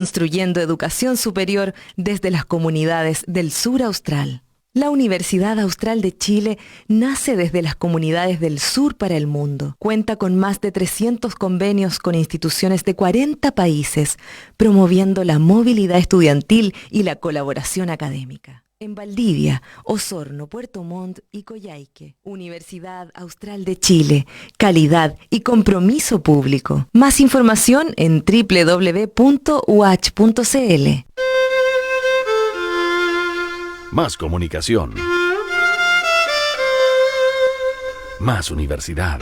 Construyendo educación superior desde las comunidades del sur austral. La Universidad Austral de Chile nace desde las comunidades del sur para el mundo. Cuenta con más de 300 convenios con instituciones de 40 países, promoviendo la movilidad estudiantil y la colaboración académica. En Valdivia, Osorno, Puerto Montt y Coyhaique. Universidad Austral de Chile. Calidad y compromiso público. Más información en www.uach.cl. Más comunicación. Más universidad.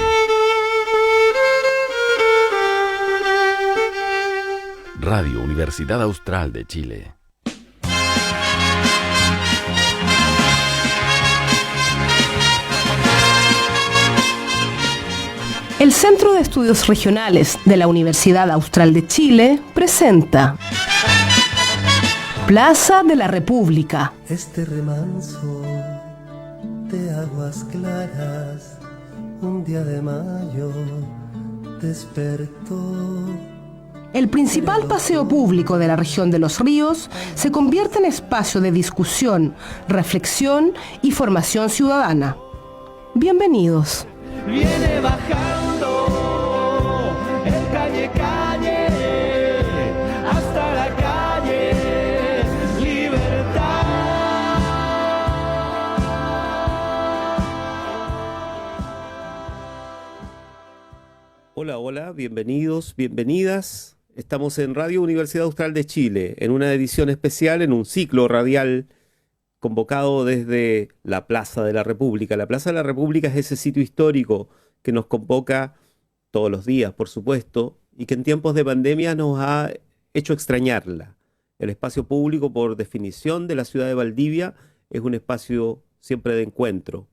Radio Universidad Austral de Chile. El Centro de Estudios Regionales de la Universidad Austral de Chile presenta Plaza de la República. Este remanso de aguas claras, un día de mayo despertó. El principal paseo público de la región de Los Ríos se convierte en espacio de discusión, reflexión y formación ciudadana. Bienvenidos. Viene bajando el calle hasta la calle Libertad. Hola, bienvenidos, bienvenidas. Estamos en Radio Universidad Austral de Chile, en una edición especial, en un ciclo radial convocado desde la Plaza de la República. La Plaza de la República es ese sitio histórico que nos convoca todos los días, por supuesto, y que en tiempos de pandemia nos ha hecho extrañarla. El espacio público, por definición de la ciudad de Valdivia, es un espacio siempre de encuentro,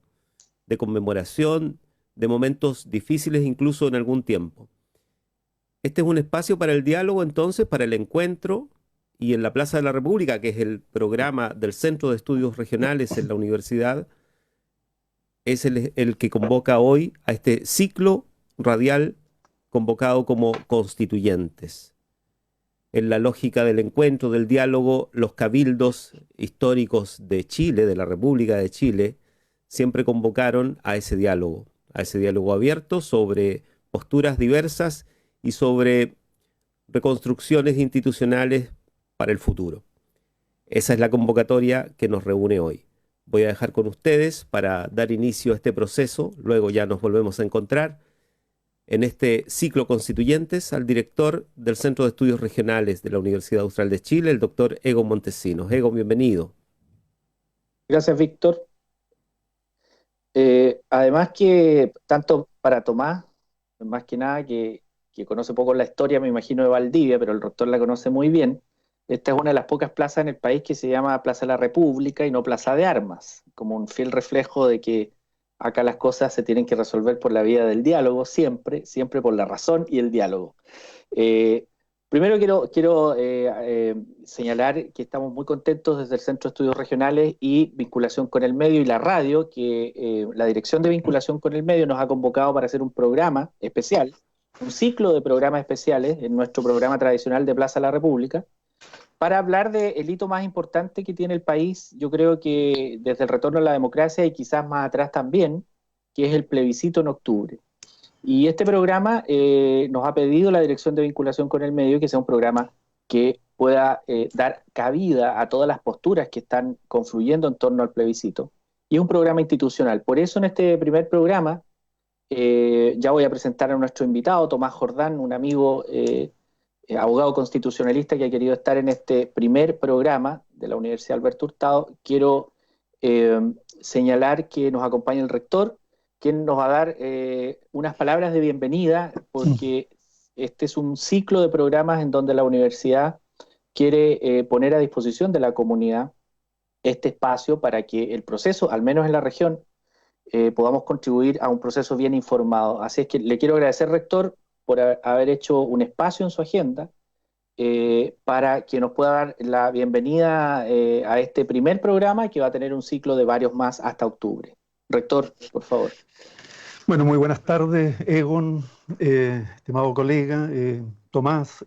de conmemoración, de momentos difíciles incluso en algún tiempo. Este es un espacio para el diálogo, entonces, para el encuentro. Y en la Plaza de la República, que es el programa del Centro de Estudios Regionales en la universidad, es el que convoca hoy a este ciclo radial convocado como Constituyentes. En la lógica del encuentro, del diálogo, los cabildos históricos de Chile, de la República de Chile, siempre convocaron a ese diálogo abierto sobre posturas diversas y sobre reconstrucciones institucionales para el futuro. Esa es la convocatoria que nos reúne hoy. Voy a dejar con ustedes para dar inicio a este proceso, luego ya nos volvemos a encontrar en este ciclo Constituyentes al director del Centro de Estudios Regionales de la Universidad Austral de Chile, el doctor Egon Montesinos. Egon, bienvenido. Gracias, Víctor. Además que, tanto para Tomás, más que nada que conoce poco la historia, me imagino, de Valdivia, pero el rector la conoce muy bien. Esta es una de las pocas plazas en el país que se llama Plaza de la República y no Plaza de Armas, como un fiel reflejo de que acá las cosas se tienen que resolver por la vía del diálogo, siempre por la razón y el diálogo. Primero quiero señalar que estamos muy contentos desde el Centro de Estudios Regionales y Vinculación con el Medio y la radio, que la Dirección de Vinculación con el Medio nos ha convocado para hacer un programa especial, un ciclo de programas especiales en nuestro programa tradicional de Plaza de la República, para hablar del hito más importante que tiene el país, yo creo que desde el retorno a la democracia y quizás más atrás también, que es el plebiscito en octubre. Y este programa nos ha pedido la Dirección de Vinculación con el Medio que sea un programa que pueda dar cabida a todas las posturas que están confluyendo en torno al plebiscito. Y es un programa institucional. Por eso en este primer programa ya voy a presentar a nuestro invitado, Tomás Jordán, un amigo abogado constitucionalista que ha querido estar en este primer programa de la Universidad Alberto Hurtado. Quiero señalar que nos acompaña el rector, quien nos va a dar unas palabras de bienvenida, porque este es un ciclo de programas en donde la universidad quiere poner a disposición de la comunidad este espacio para que el proceso, al menos en la región, podamos contribuir a un proceso bien informado. Así es que le quiero agradecer, rector, por haber hecho un espacio en su agenda para que nos pueda dar la bienvenida a este primer programa que va a tener un ciclo de varios más hasta octubre. Rector, por favor. Bueno, muy buenas tardes, Egon, estimado colega, Tomás,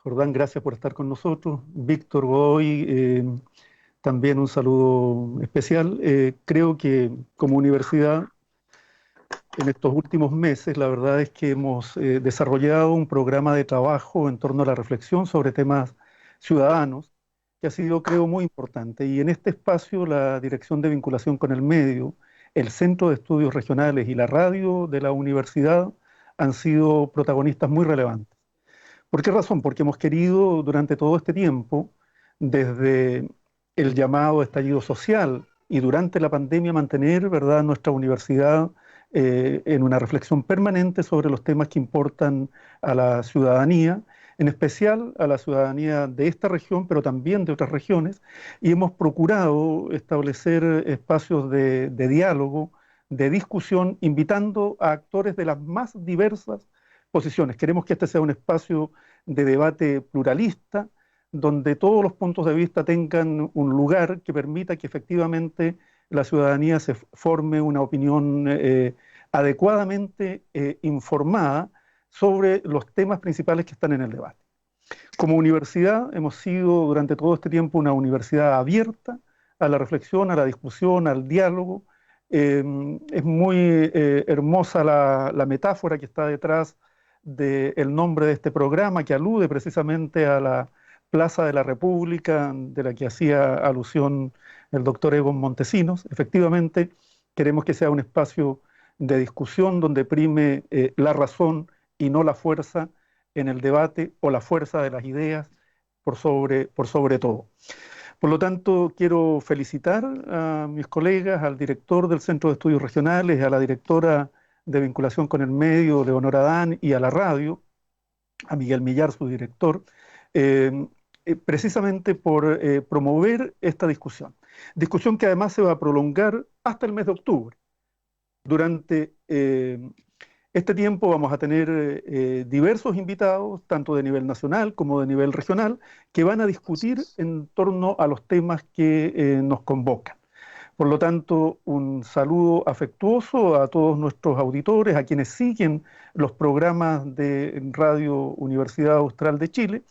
Jordán, gracias por estar con nosotros. Víctor Godoy, también un saludo especial. Creo que como universidad, en estos últimos meses, la verdad es que hemos desarrollado un programa de trabajo en torno a la reflexión sobre temas ciudadanos, que ha sido, creo, muy importante. Y en este espacio, la Dirección de Vinculación con el Medio, el Centro de Estudios Regionales y la radio de la universidad han sido protagonistas muy relevantes. ¿Por qué razón? Porque hemos querido durante todo este tiempo, desde el llamado estallido social y durante la pandemia, mantener, ¿verdad?, nuestra universidad en una reflexión permanente sobre los temas que importan a la ciudadanía, en especial a la ciudadanía de esta región, pero también de otras regiones, y hemos procurado establecer espacios de diálogo, de discusión, invitando a actores de las más diversas posiciones. Queremos que este sea un espacio de debate pluralista, donde todos los puntos de vista tengan un lugar que permita que efectivamente la ciudadanía se forme una opinión adecuadamente informada sobre los temas principales que están en el debate. Como universidad hemos sido durante todo este tiempo una universidad abierta a la reflexión, a la discusión, al diálogo. Es muy hermosa la metáfora que está detrás del nombre de este programa, que alude precisamente a la Plaza de la República, de la que hacía alusión el doctor Egon Montesinos. Efectivamente, queremos que sea un espacio de discusión donde prime la razón y no la fuerza en el debate, o la fuerza de las ideas por sobre todo. Por lo tanto, quiero felicitar a mis colegas, al director del Centro de Estudios Regionales, a la directora de Vinculación con el Medio, Leonora Adán, y a la radio, a Miguel Millar, su director, precisamente por promover esta discusión que además se va a prolongar hasta el mes de octubre. Durante este tiempo vamos a tener diversos invitados, tanto de nivel nacional como de nivel regional, que van a discutir en torno a los temas que nos convocan. Por lo tanto, un saludo afectuoso a todos nuestros auditores, a quienes siguen los programas de Radio Universidad Austral de Chile,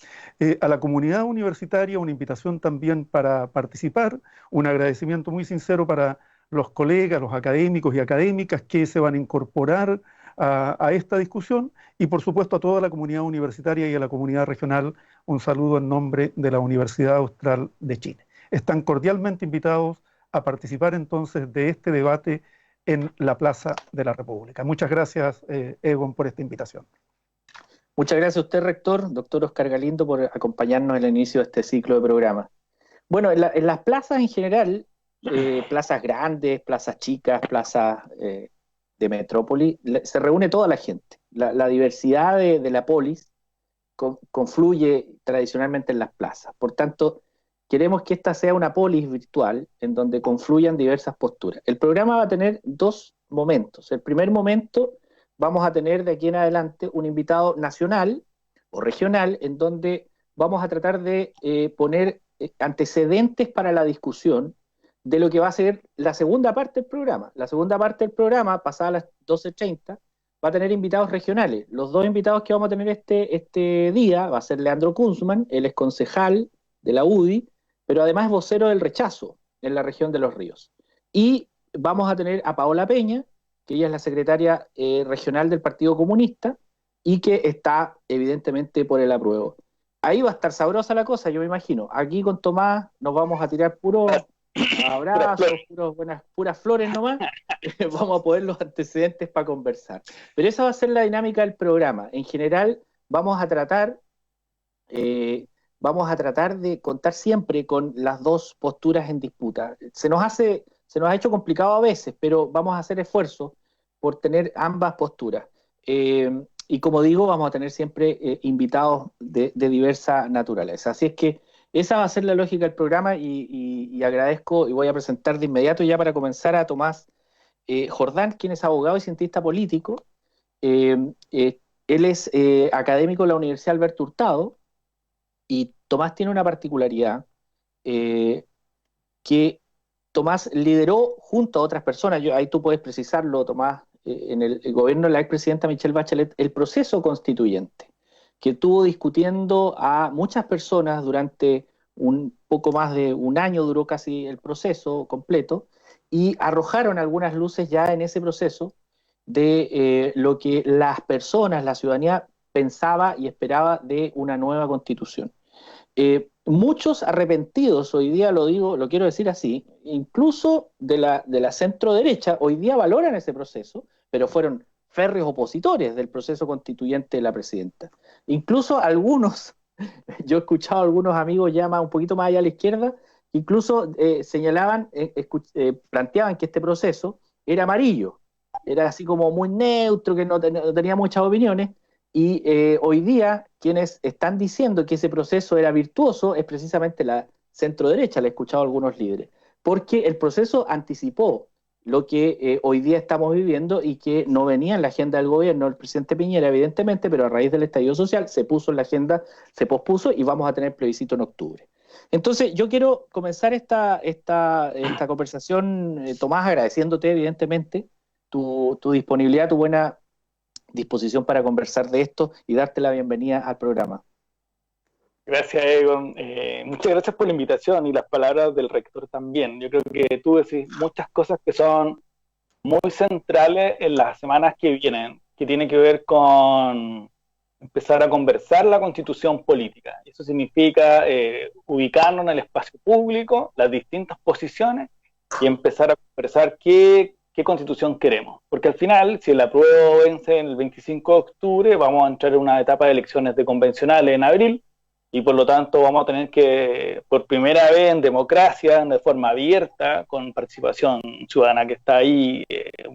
a la comunidad universitaria, una invitación también para participar, un agradecimiento muy sincero para los colegas, los académicos y académicas que se van a incorporar a esta discusión, y por supuesto a toda la comunidad universitaria y a la comunidad regional, un saludo en nombre de la Universidad Austral de Chile. Están cordialmente invitados a participar entonces de este debate en la Plaza de la República. Muchas gracias, Egon, por esta invitación. Muchas gracias a usted, rector, doctor Oscar Galindo, por acompañarnos en el inicio de este ciclo de programa. Bueno, en las plazas en general, plazas grandes, plazas chicas, plazas de metrópoli, se reúne toda la gente. La diversidad de la polis confluye tradicionalmente en las plazas. Por tanto, queremos que esta sea una polis virtual en donde confluyan diversas posturas. El programa va a tener dos momentos. El primer momento, vamos a tener de aquí en adelante un invitado nacional o regional, en donde vamos a tratar de poner antecedentes para la discusión de lo que va a ser la segunda parte del programa. La segunda parte del programa, pasada las 12:30, va a tener invitados regionales. Los dos invitados que vamos a tener este día va a ser Leandro Kunzman, él es concejal de la UDI, pero además es vocero del rechazo en la región de Los Ríos. Y vamos a tener a Paola Peña, que ella es la secretaria regional del Partido Comunista y que está evidentemente por el apruebo. Ahí va a estar sabrosa la cosa, yo me imagino. Aquí con Tomás nos vamos a tirar puros abrazos, puras flores nomás. Vamos a poner los antecedentes para conversar. Pero esa va a ser la dinámica del programa. En general vamos a tratar de contar siempre con las dos posturas en disputa. Se nos ha hecho complicado a veces, pero vamos a hacer esfuerzos por tener ambas posturas. Y como digo, vamos a tener siempre invitados de diversa naturaleza. Así es que esa va a ser la lógica del programa, y agradezco, y voy a presentar de inmediato ya para comenzar a Tomás Jordán, quien es abogado y cientista político. Él es académico de la Universidad Alberto Hurtado, y Tomás tiene una particularidad que Tomás lideró junto a otras personas, ahí tú puedes precisarlo, Tomás, en el gobierno de la expresidenta Michelle Bachelet, el proceso constituyente, que tuvo discutiendo a muchas personas durante un poco más de un año, duró casi el proceso completo, y arrojaron algunas luces ya en ese proceso de lo que las personas, la ciudadanía, pensaba y esperaba de una nueva constitución. Muchos arrepentidos, hoy día lo digo, lo quiero decir así, incluso de la centro derecha, hoy día valoran ese proceso, pero fueron férreos opositores del proceso constituyente de la presidenta. Incluso algunos, yo he escuchado a algunos amigos ya un poquito más allá a la izquierda, incluso señalaban, planteaban que este proceso era amarillo, era así como muy neutro, que no tenía muchas opiniones, y hoy día quienes están diciendo que ese proceso era virtuoso es precisamente la centro derecha, le he escuchado a algunos líderes, porque el proceso anticipó lo que hoy día estamos viviendo y que no venía en la agenda del gobierno del presidente Piñera, evidentemente, pero a raíz del estallido social se puso en la agenda, se pospuso y vamos a tener plebiscito en octubre. Entonces, yo quiero comenzar esta conversación, Tomás, agradeciéndote evidentemente tu disponibilidad, tu buena disposición para conversar de esto y darte la bienvenida al programa. Gracias, Egon. Muchas gracias por la invitación y las palabras del rector también. Yo creo que tú decís muchas cosas que son muy centrales en las semanas que vienen, que tienen que ver con empezar a conversar la constitución política. Eso significa ubicarnos en el espacio público, las distintas posiciones, y empezar a conversar qué constitución queremos. Porque al final, si el apruebo vence en el 25 de octubre, vamos a entrar en una etapa de elecciones de convencionales en abril, y por lo tanto vamos a tener que, por primera vez en democracia, de forma abierta, con participación ciudadana que está ahí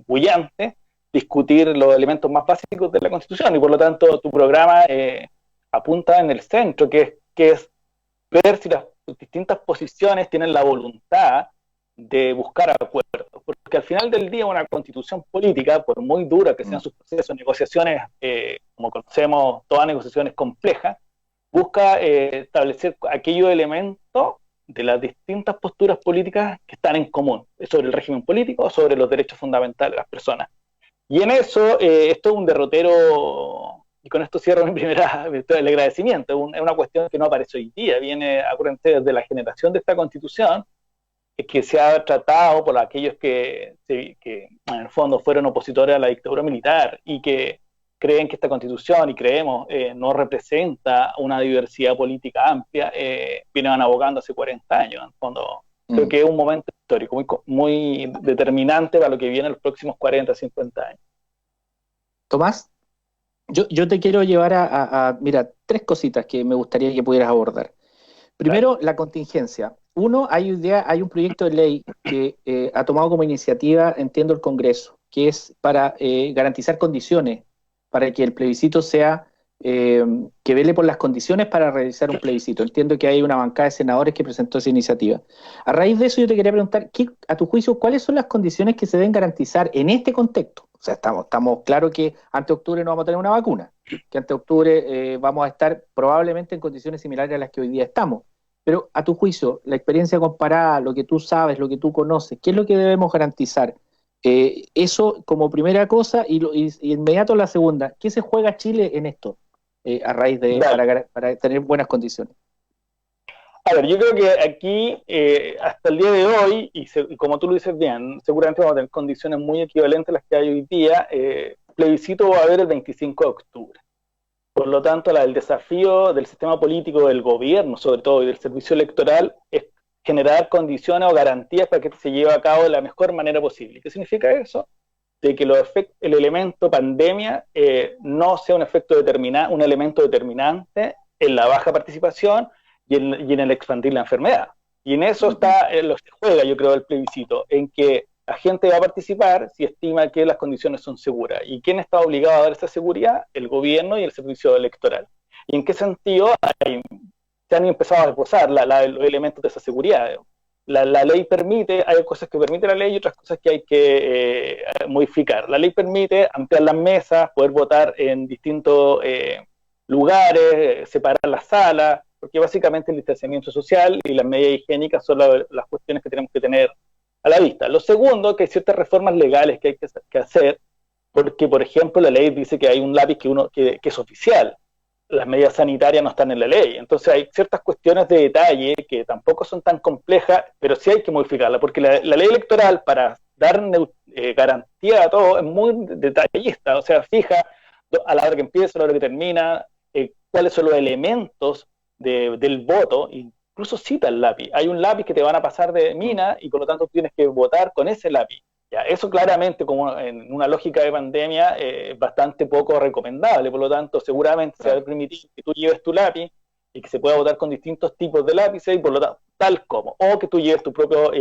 bullante, discutir los elementos más básicos de la Constitución, y por lo tanto tu programa apunta en el centro, que es ver si las distintas posiciones tienen la voluntad de buscar acuerdos, porque al final del día una constitución política, por muy dura que sean sus procesos, negociaciones, como conocemos, todas negociaciones complejas, busca establecer aquellos elementos de las distintas posturas políticas que están en común, sobre el régimen político, sobre los derechos fundamentales de las personas. Y en eso, esto es un derrotero, y con esto cierro mi primera virtud del agradecimiento, es una cuestión que no aparece hoy día, viene, acuérdense, desde la generación de esta constitución, que se ha tratado por aquellos que en el fondo fueron opositores a la dictadura militar y que creen que esta constitución, y creemos, no representa una diversidad política amplia, vienen abogando hace 40 años. En el fondo, creo que es un momento histórico muy determinante para lo que viene en los próximos 40, 50 años. Tomás, yo te quiero llevar mira, 3 cositas que me gustaría que pudieras abordar. Primero, la contingencia. Uno, hay un proyecto de ley que ha tomado como iniciativa, entiendo, el Congreso, que es para garantizar condiciones para que el plebiscito sea, que vele por las condiciones para realizar un plebiscito. Entiendo que hay una bancada de senadores que presentó esa iniciativa. A raíz de eso yo te quería preguntar, a tu juicio, ¿cuáles son las condiciones que se deben garantizar en este contexto? O sea, estamos claros que ante octubre no vamos a tener una vacuna, que ante octubre vamos a estar probablemente en condiciones similares a las que hoy día estamos. Pero a tu juicio, la experiencia comparada, lo que tú sabes, lo que tú conoces, ¿qué es lo que debemos garantizar? Eso como primera cosa, y inmediato la segunda, ¿qué se juega Chile en esto a raíz de para tener buenas condiciones? A ver, yo creo que aquí, hasta el día de hoy, y como tú lo dices bien, seguramente vamos a tener condiciones muy equivalentes a las que hay hoy día. Plebiscito va a haber el 25 de octubre. Por lo tanto, el desafío del sistema político, del gobierno sobre todo, y del servicio electoral, es generar condiciones o garantías para que se lleve a cabo de la mejor manera posible. ¿Qué significa eso? De que el elemento pandemia no sea un elemento determinante en la baja participación y en el expandir la enfermedad. Y en eso está lo que juega, yo creo, el plebiscito, en que la gente va a participar si estima que las condiciones son seguras. ¿Y quién está obligado a dar esa seguridad? El gobierno y el servicio electoral. ¿Y en qué sentido se han empezado a esbozar los elementos de esa seguridad? La ley permite, hay cosas que permite la ley y otras cosas que hay que modificar. La ley permite ampliar las mesas, poder votar en distintos lugares, separar las salas, porque básicamente el distanciamiento social y las medidas higiénicas son las cuestiones que tenemos que tener a la vista. Lo segundo, que hay ciertas reformas legales que hay que hacer, porque, por ejemplo, la ley dice que hay un lápiz que es oficial, las medidas sanitarias no están en la ley. Entonces hay ciertas cuestiones de detalle que tampoco son tan complejas, pero sí hay que modificarla, porque la ley electoral, para dar garantía a todo, es muy detallista, o sea, fija a la hora que empieza, a la hora que termina, cuáles son los elementos del voto, incluso cita el lápiz. Hay un lápiz que te van a pasar de mina y por lo tanto tienes que votar con ese lápiz. Ya, eso claramente, como en una lógica de pandemia, es bastante poco recomendable. Por lo tanto, seguramente se va a permitir que tú lleves tu lápiz y que se pueda votar con distintos tipos de lápices, y por lo tanto, tal como, o que tú lleves tu propio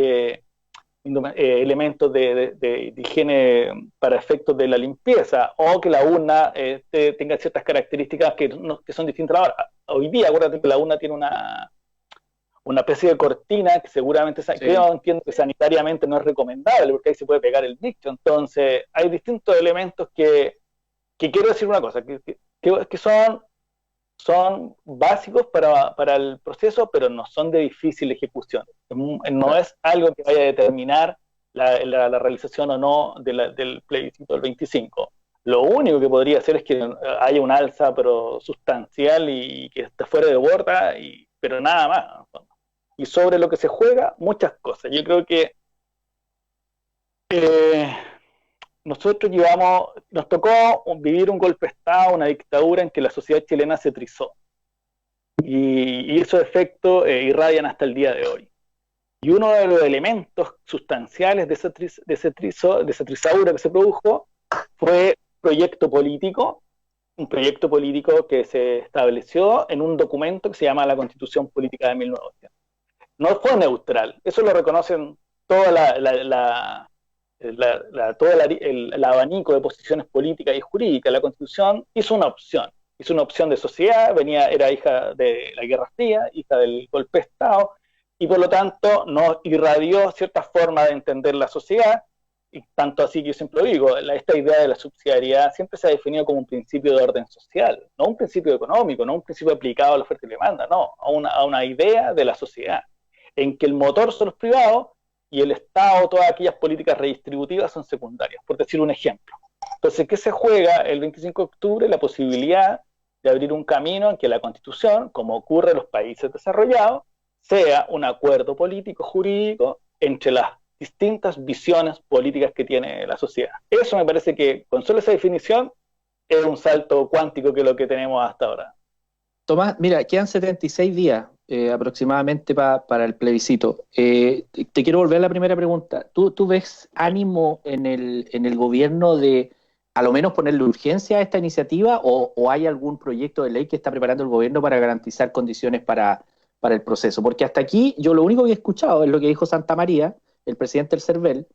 elementos de higiene para efectos de la limpieza, o que la urna tenga ciertas características que son distintas. Ahora, hoy día, acuérdate que la urna tiene una especie de cortina que seguramente, yo entiendo que sanitariamente no es recomendable, porque ahí se puede pegar el bicho. Entonces, hay distintos elementos que quiero decir una cosa, que son básicos para el proceso, pero no son de difícil ejecución. No es algo que vaya a determinar la realización o no del plebiscito del 25. Lo único que podría hacer es que haya un alza, pero sustancial, y que esté fuera de borda, pero nada más. Y sobre lo que se juega, muchas cosas. Yo creo que nosotros nos tocó vivir un golpe de Estado, una dictadura en que la sociedad chilena se trizó. Y esos efectos irradian hasta el día de hoy. Y uno de los elementos sustanciales de esa trizadura que se produjo fue un proyecto político que se estableció en un documento que se llama la Constitución Política de 1980. No fue neutral, eso lo reconocen todo el abanico de posiciones políticas y jurídicas. La Constitución hizo una opción de sociedad, era hija de la Guerra Fría, hija del golpe de Estado, y por lo tanto nos irradió cierta forma de entender la sociedad, y tanto así que yo siempre digo, esta idea de la subsidiariedad siempre se ha definido como un principio de orden social, no un principio económico, no un principio aplicado a la oferta y demanda, no, a una idea de la sociedad, en que el motor son los privados y el Estado, todas aquellas políticas redistributivas son secundarias, por decir un ejemplo. Entonces, ¿qué se juega el 25 de octubre? La posibilidad de abrir un camino en que la Constitución, como ocurre en los países desarrollados, sea un acuerdo político, jurídico, entre las distintas visiones políticas que tiene la sociedad. Eso me parece que, con solo esa definición, es un salto cuántico que lo que tenemos hasta ahora. Tomás, mira, quedan 76 días aproximadamente para el plebiscito. Te quiero volver a la primera pregunta. ¿Tú ves ánimo en el gobierno de a lo menos ponerle urgencia a esta iniciativa, o hay algún proyecto de ley que está preparando el gobierno para garantizar condiciones para el proceso? Porque hasta aquí yo lo único que he escuchado es lo que dijo Santa María, el presidente del CERVEL,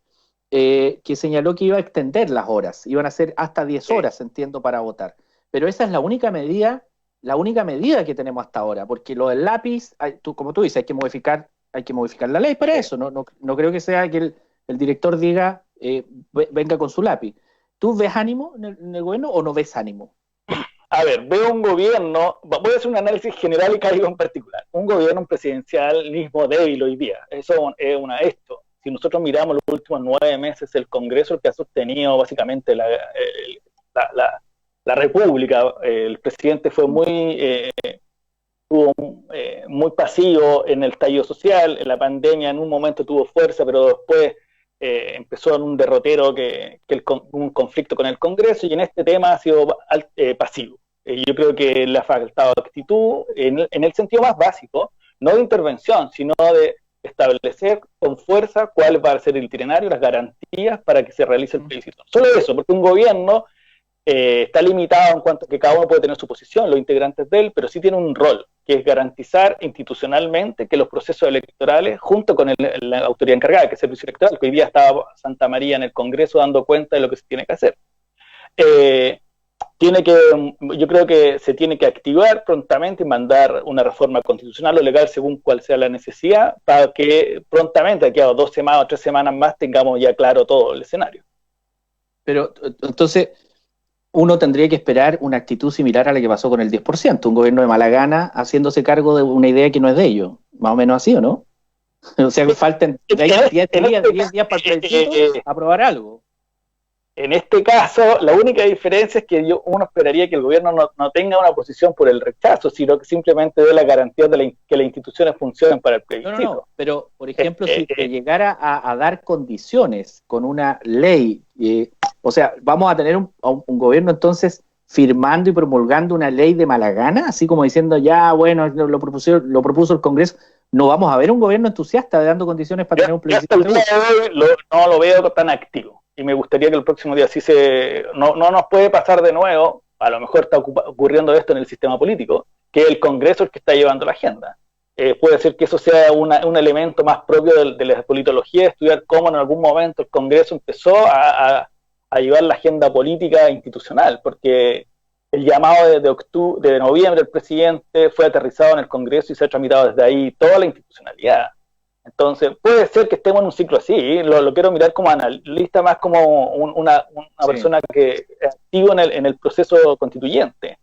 que señaló que iba a extender las horas, iban a ser hasta 10 horas, entiendo, para votar. Pero esa es la única medida que tenemos hasta ahora, porque lo del lápiz, como tú dices, hay que modificar la ley para eso. No creo que sea que el director diga venga con su lápiz. ¿Tú ves ánimo en el gobierno o no ves ánimo? A ver, veo un gobierno, voy a hacer un análisis general y caigo en particular, un gobierno presidencialismo débil hoy día. Eso es esto. Si nosotros miramos los últimos 9 meses, el Congreso, el que ha sostenido básicamente la República, el presidente fue muy pasivo en el estallido social, en la pandemia en un momento tuvo fuerza, pero después empezó en un derrotero un conflicto con el Congreso, y en este tema ha sido pasivo. Yo creo que le ha faltado actitud en el sentido más básico, no de intervención, sino de establecer con fuerza cuál va a ser el itinerario, las garantías para que se realice el plebiscito. Solo eso, porque un gobierno está limitado en cuanto a que cada uno puede tener su posición, los integrantes de él, pero sí tiene un rol, que es garantizar institucionalmente que los procesos electorales, junto con la autoridad encargada, que es el servicio electoral, que hoy día estaba Santa María en el Congreso dando cuenta de lo que se tiene que hacer, yo creo que se tiene que activar prontamente y mandar una reforma constitucional o legal según cuál sea la necesidad, para que prontamente, aquí a 2 semanas o 3 semanas más, tengamos ya claro todo el escenario. Pero entonces uno tendría que esperar una actitud similar a la que pasó con el 10%, un gobierno de mala gana haciéndose cargo de una idea que no es de ellos, más o menos así, ¿o no? O sea, que falten 10 días para el plebiscito aprobar algo. En este caso, la única diferencia es que uno esperaría que el gobierno no tenga una posición por el rechazo, sino que simplemente dé la garantía de que las instituciones funcionen para el plebiscito. No, pero, por ejemplo, si se llegara a dar condiciones con una ley, o sea, vamos a tener un gobierno entonces firmando y promulgando una ley de mala gana, así como diciendo, ya, bueno, lo propuso el Congreso. No vamos a ver un gobierno entusiasta dando condiciones para tener un plebiscito. Hasta el día de hoy no lo veo tan activo. Y me gustaría que el próximo día no nos puede pasar de nuevo, a lo mejor está ocurriendo esto en el sistema político, que el Congreso es el que está llevando la agenda. Puede ser que eso sea un elemento más propio de la politología, estudiar cómo en algún momento el Congreso empezó a llevar la agenda política e institucional, porque el llamado de noviembre del presidente fue aterrizado en el Congreso y se ha tramitado desde ahí toda la institucionalidad. Entonces, puede ser que estemos en un ciclo así, lo quiero mirar como analista, más como una persona que es activo en el proceso constituyente,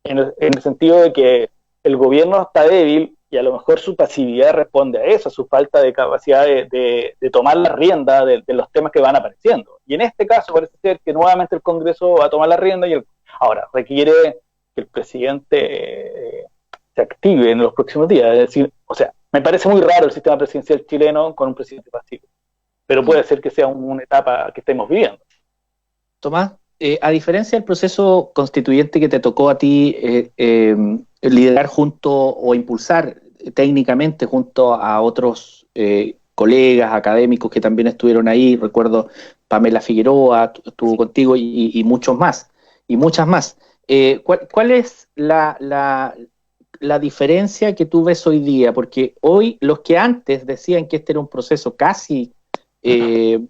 en el sentido de que el gobierno está débil y a lo mejor su pasividad responde a eso, a su falta de capacidad de tomar la rienda de los temas que van apareciendo. Y en este caso parece ser que nuevamente el Congreso va a tomar la rienda y ahora requiere que el presidente se active en los próximos días, es decir, o sea, me parece muy raro el sistema presidencial chileno con un presidente pasivo, pero puede ser que sea una etapa que estemos viviendo. Tomás, a diferencia del proceso constituyente que te tocó a ti liderar junto o impulsar técnicamente junto a otros colegas académicos que también estuvieron ahí, recuerdo Pamela Figueroa estuvo contigo y muchos más, y muchas más. ¿Cuál es la diferencia que tú ves hoy día? Porque hoy los que antes decían que este era un proceso casi muy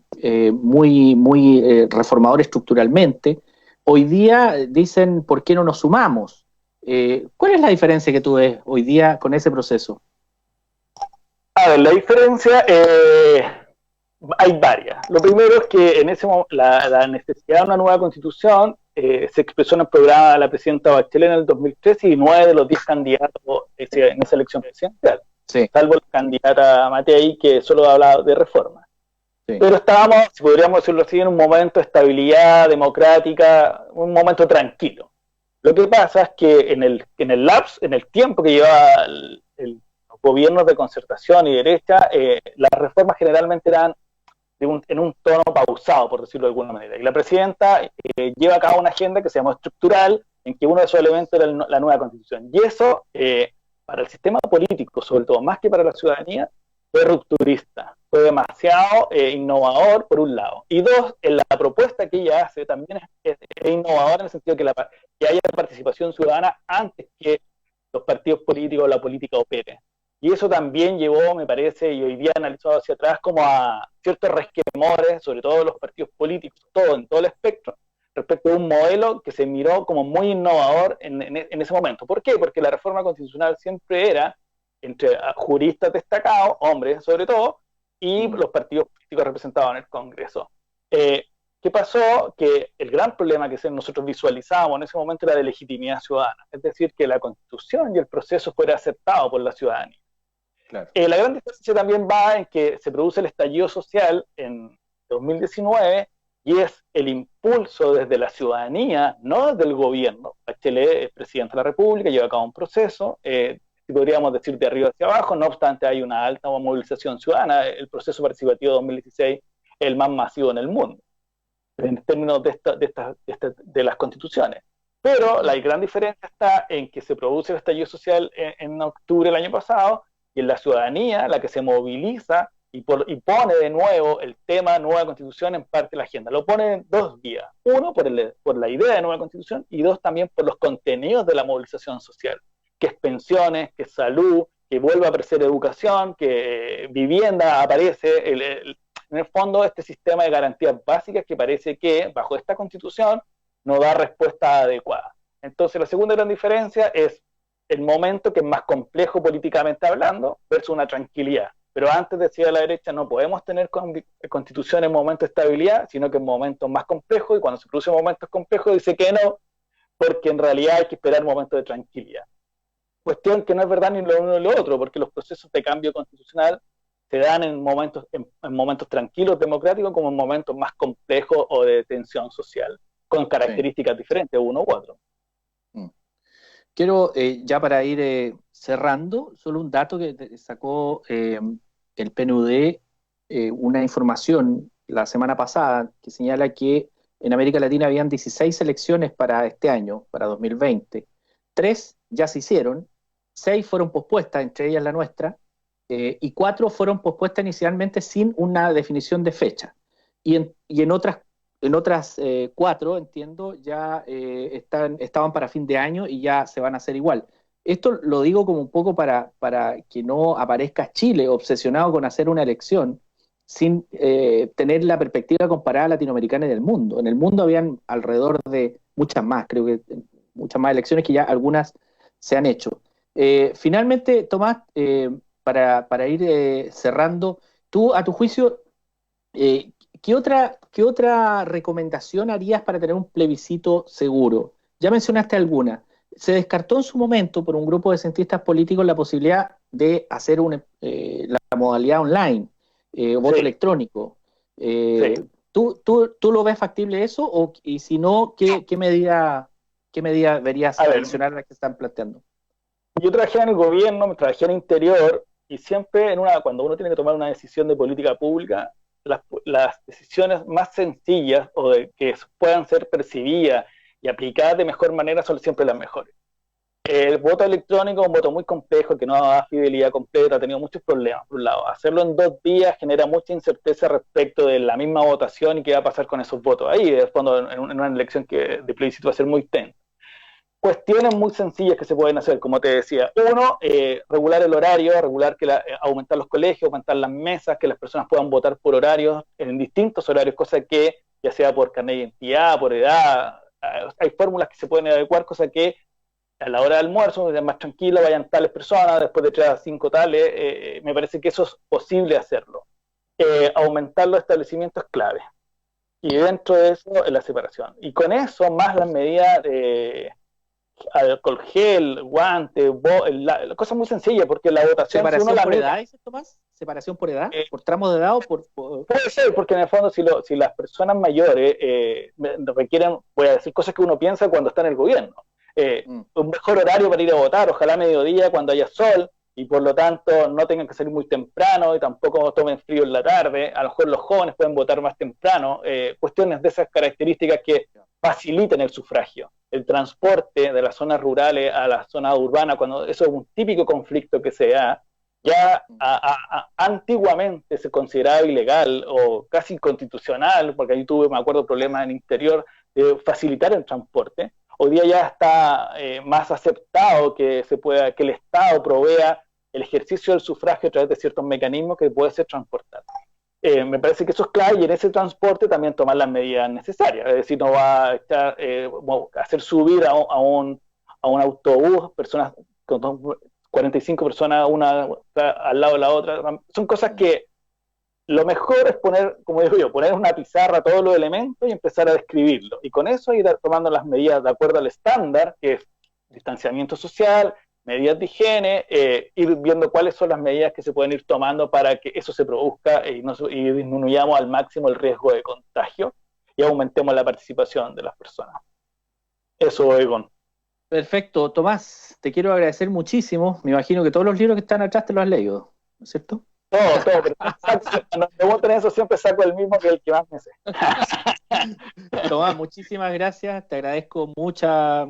reformador estructuralmente, hoy día dicen, ¿por qué no nos sumamos? ¿Cuál es la diferencia que tú ves hoy día con ese proceso? A ver, la diferencia hay varias. Lo primero es que en ese momento la necesidad de una nueva constitución se expresó en el programa de la presidenta Bachelet en el 2013 y 9 de los 10 candidatos en esa elección presidencial, sí, salvo la candidata Matei, que solo hablaba de reforma. Sí. Pero estábamos, si podríamos decirlo así, en un momento de estabilidad democrática, un momento tranquilo. Lo que pasa es que en el tiempo que llevaba los gobiernos de concertación y derecha, las reformas generalmente eran en un tono pausado, por decirlo de alguna manera. Y la presidenta lleva a cabo una agenda que se llama estructural, en que uno de esos elementos era la nueva constitución. Y eso, para el sistema político, sobre todo, más que para la ciudadanía, fue rupturista, fue demasiado innovador, por un lado. Y dos, en la propuesta que ella hace también es innovadora en el sentido que haya participación ciudadana antes que los partidos políticos o la política opere. Y eso también llevó, me parece, y hoy día analizado hacia atrás, como a ciertos resquemores, sobre todo de los partidos políticos, en todo el espectro, respecto a un modelo que se miró como muy innovador en ese momento. ¿Por qué? Porque la reforma constitucional siempre era entre juristas destacados, hombres sobre todo, y los partidos políticos representados en el Congreso. ¿Qué pasó? Que el gran problema que nosotros visualizábamos en ese momento era de legitimidad ciudadana, es decir, que la Constitución y el proceso fuera aceptado por la ciudadanía. Claro. La gran diferencia también va en que se produce el estallido social en 2019 y es el impulso desde la ciudadanía, no desde el gobierno. Bachelet es presidente de la República, lleva a cabo un proceso, podríamos decir de arriba hacia abajo, no obstante hay una alta movilización ciudadana. El proceso participativo de 2016 es el más masivo en el mundo, en términos de las constituciones. Pero la gran diferencia está en que se produce el estallido social en octubre del año pasado, y en la ciudadanía la que se moviliza y pone de nuevo el tema nueva constitución en parte de la agenda. Lo pone en dos vías. Uno, por la idea de nueva constitución, y dos, también por los contenidos de la movilización social, que es pensiones, que es salud, que vuelve a aparecer educación, que vivienda aparece, en el fondo este sistema de garantías básicas que parece que bajo esta constitución no da respuesta adecuada. Entonces la segunda gran diferencia es el momento que es más complejo políticamente hablando versus una tranquilidad. Pero antes decía la derecha, no podemos tener constitución en momentos de estabilidad, sino que en momentos más complejos, y cuando se producen momentos complejos dice que no, porque en realidad hay que esperar momentos de tranquilidad. Cuestión que no es verdad ni lo uno ni lo otro, porque los procesos de cambio constitucional se dan en momentos tranquilos, democráticos, como en momentos más complejos o de tensión social, con características diferentes, uno u otro. Quiero, ya para ir cerrando, solo un dato que sacó el PNUD, una información la semana pasada que señala que en América Latina habían 16 elecciones para este año, para 2020. 3 ya se hicieron, 6 fueron pospuestas, entre ellas la nuestra, y 4 fueron pospuestas inicialmente sin una definición de fecha. Y en otras 4, entiendo, ya estaban para fin de año y ya se van a hacer igual. Esto lo digo como un poco para que no aparezca Chile obsesionado con hacer una elección sin tener la perspectiva comparada latinoamericana y del mundo. En el mundo habían alrededor de muchas más, creo que muchas más elecciones que ya algunas se han hecho. Finalmente, Tomás, para ir cerrando, tú, a tu juicio, ¿qué otra recomendación harías para tener un plebiscito seguro? Ya mencionaste alguna. Se descartó en su momento por un grupo de cientistas políticos la posibilidad de hacer la modalidad online, voto electrónico. Sí. ¿Tú lo ves factible eso? Y si no, ¿qué medida verías adicional a la que están planteando? Yo trabajé en el gobierno, trabajé en Interior, y siempre cuando uno tiene que tomar una decisión de política pública, las decisiones más sencillas o que puedan ser percibidas y aplicadas de mejor manera son siempre las mejores. El voto electrónico es un voto muy complejo que no da fidelidad completa, ha tenido muchos problemas. Por un lado, hacerlo en 2 días genera mucha incerteza respecto de la misma votación y qué va a pasar con esos votos ahí, de fondo, en una elección que de plebiscito va a ser muy tensa. Cuestiones muy sencillas que se pueden hacer, como te decía. Uno, regular el horario, aumentar los colegios, aumentar las mesas, que las personas puedan votar por horarios, en distintos horarios, cosa que, ya sea por carnet de identidad, por edad, hay fórmulas que se pueden adecuar, cosa que a la hora del almuerzo, más tranquilo, vayan tales personas, después de 3 a 5 tales, me parece que eso es posible hacerlo. Aumentar los establecimientos clave. Y dentro de eso, la separación. Y con eso, más las medidas alcohol gel, guante, cosas muy sencillas, porque la votación... ¿Separación por edad, dice Tomás? ¿Separación por edad? ¿Por tramos de edad o por...? Puede ser, porque en el fondo si las personas mayores requieren, voy a decir, cosas que uno piensa cuando está en el gobierno. Un mejor horario para ir a votar, ojalá mediodía cuando haya sol, y por lo tanto no tengan que salir muy temprano y tampoco tomen frío en la tarde. A lo mejor los jóvenes pueden votar más temprano, cuestiones de esas características que faciliten el sufragio. El transporte de las zonas rurales a la zona urbana, cuando eso es un típico conflicto que se da, ya antiguamente se consideraba ilegal o casi inconstitucional, porque ahí me acuerdo, problemas en Interior de facilitar el transporte. Hoy día ya está más aceptado que el Estado provea el ejercicio del sufragio a través de ciertos mecanismos que puede ser transportado. Me parece que eso es clave, y en ese transporte también tomar las medidas necesarias. Es decir, no va a hacer subir a un autobús personas con 45 personas, una al lado de la otra. Son cosas que lo mejor es poner, como digo yo, poner en una pizarra todos los elementos y empezar a describirlo. Y con eso ir tomando las medidas de acuerdo al estándar, que es distanciamiento social, medidas de higiene, ir viendo cuáles son las medidas que se pueden ir tomando para que eso se produzca y disminuyamos al máximo el riesgo de contagio y aumentemos la participación de las personas. Eso, Egon. Perfecto. Tomás, te quiero agradecer muchísimo. Me imagino que todos los libros que están atrás te los has leído, ¿no es cierto? Todo, pero cuando me voto en eso siempre saco el mismo que el que más me sé. Tomás, muchísimas gracias. Te agradezco mucho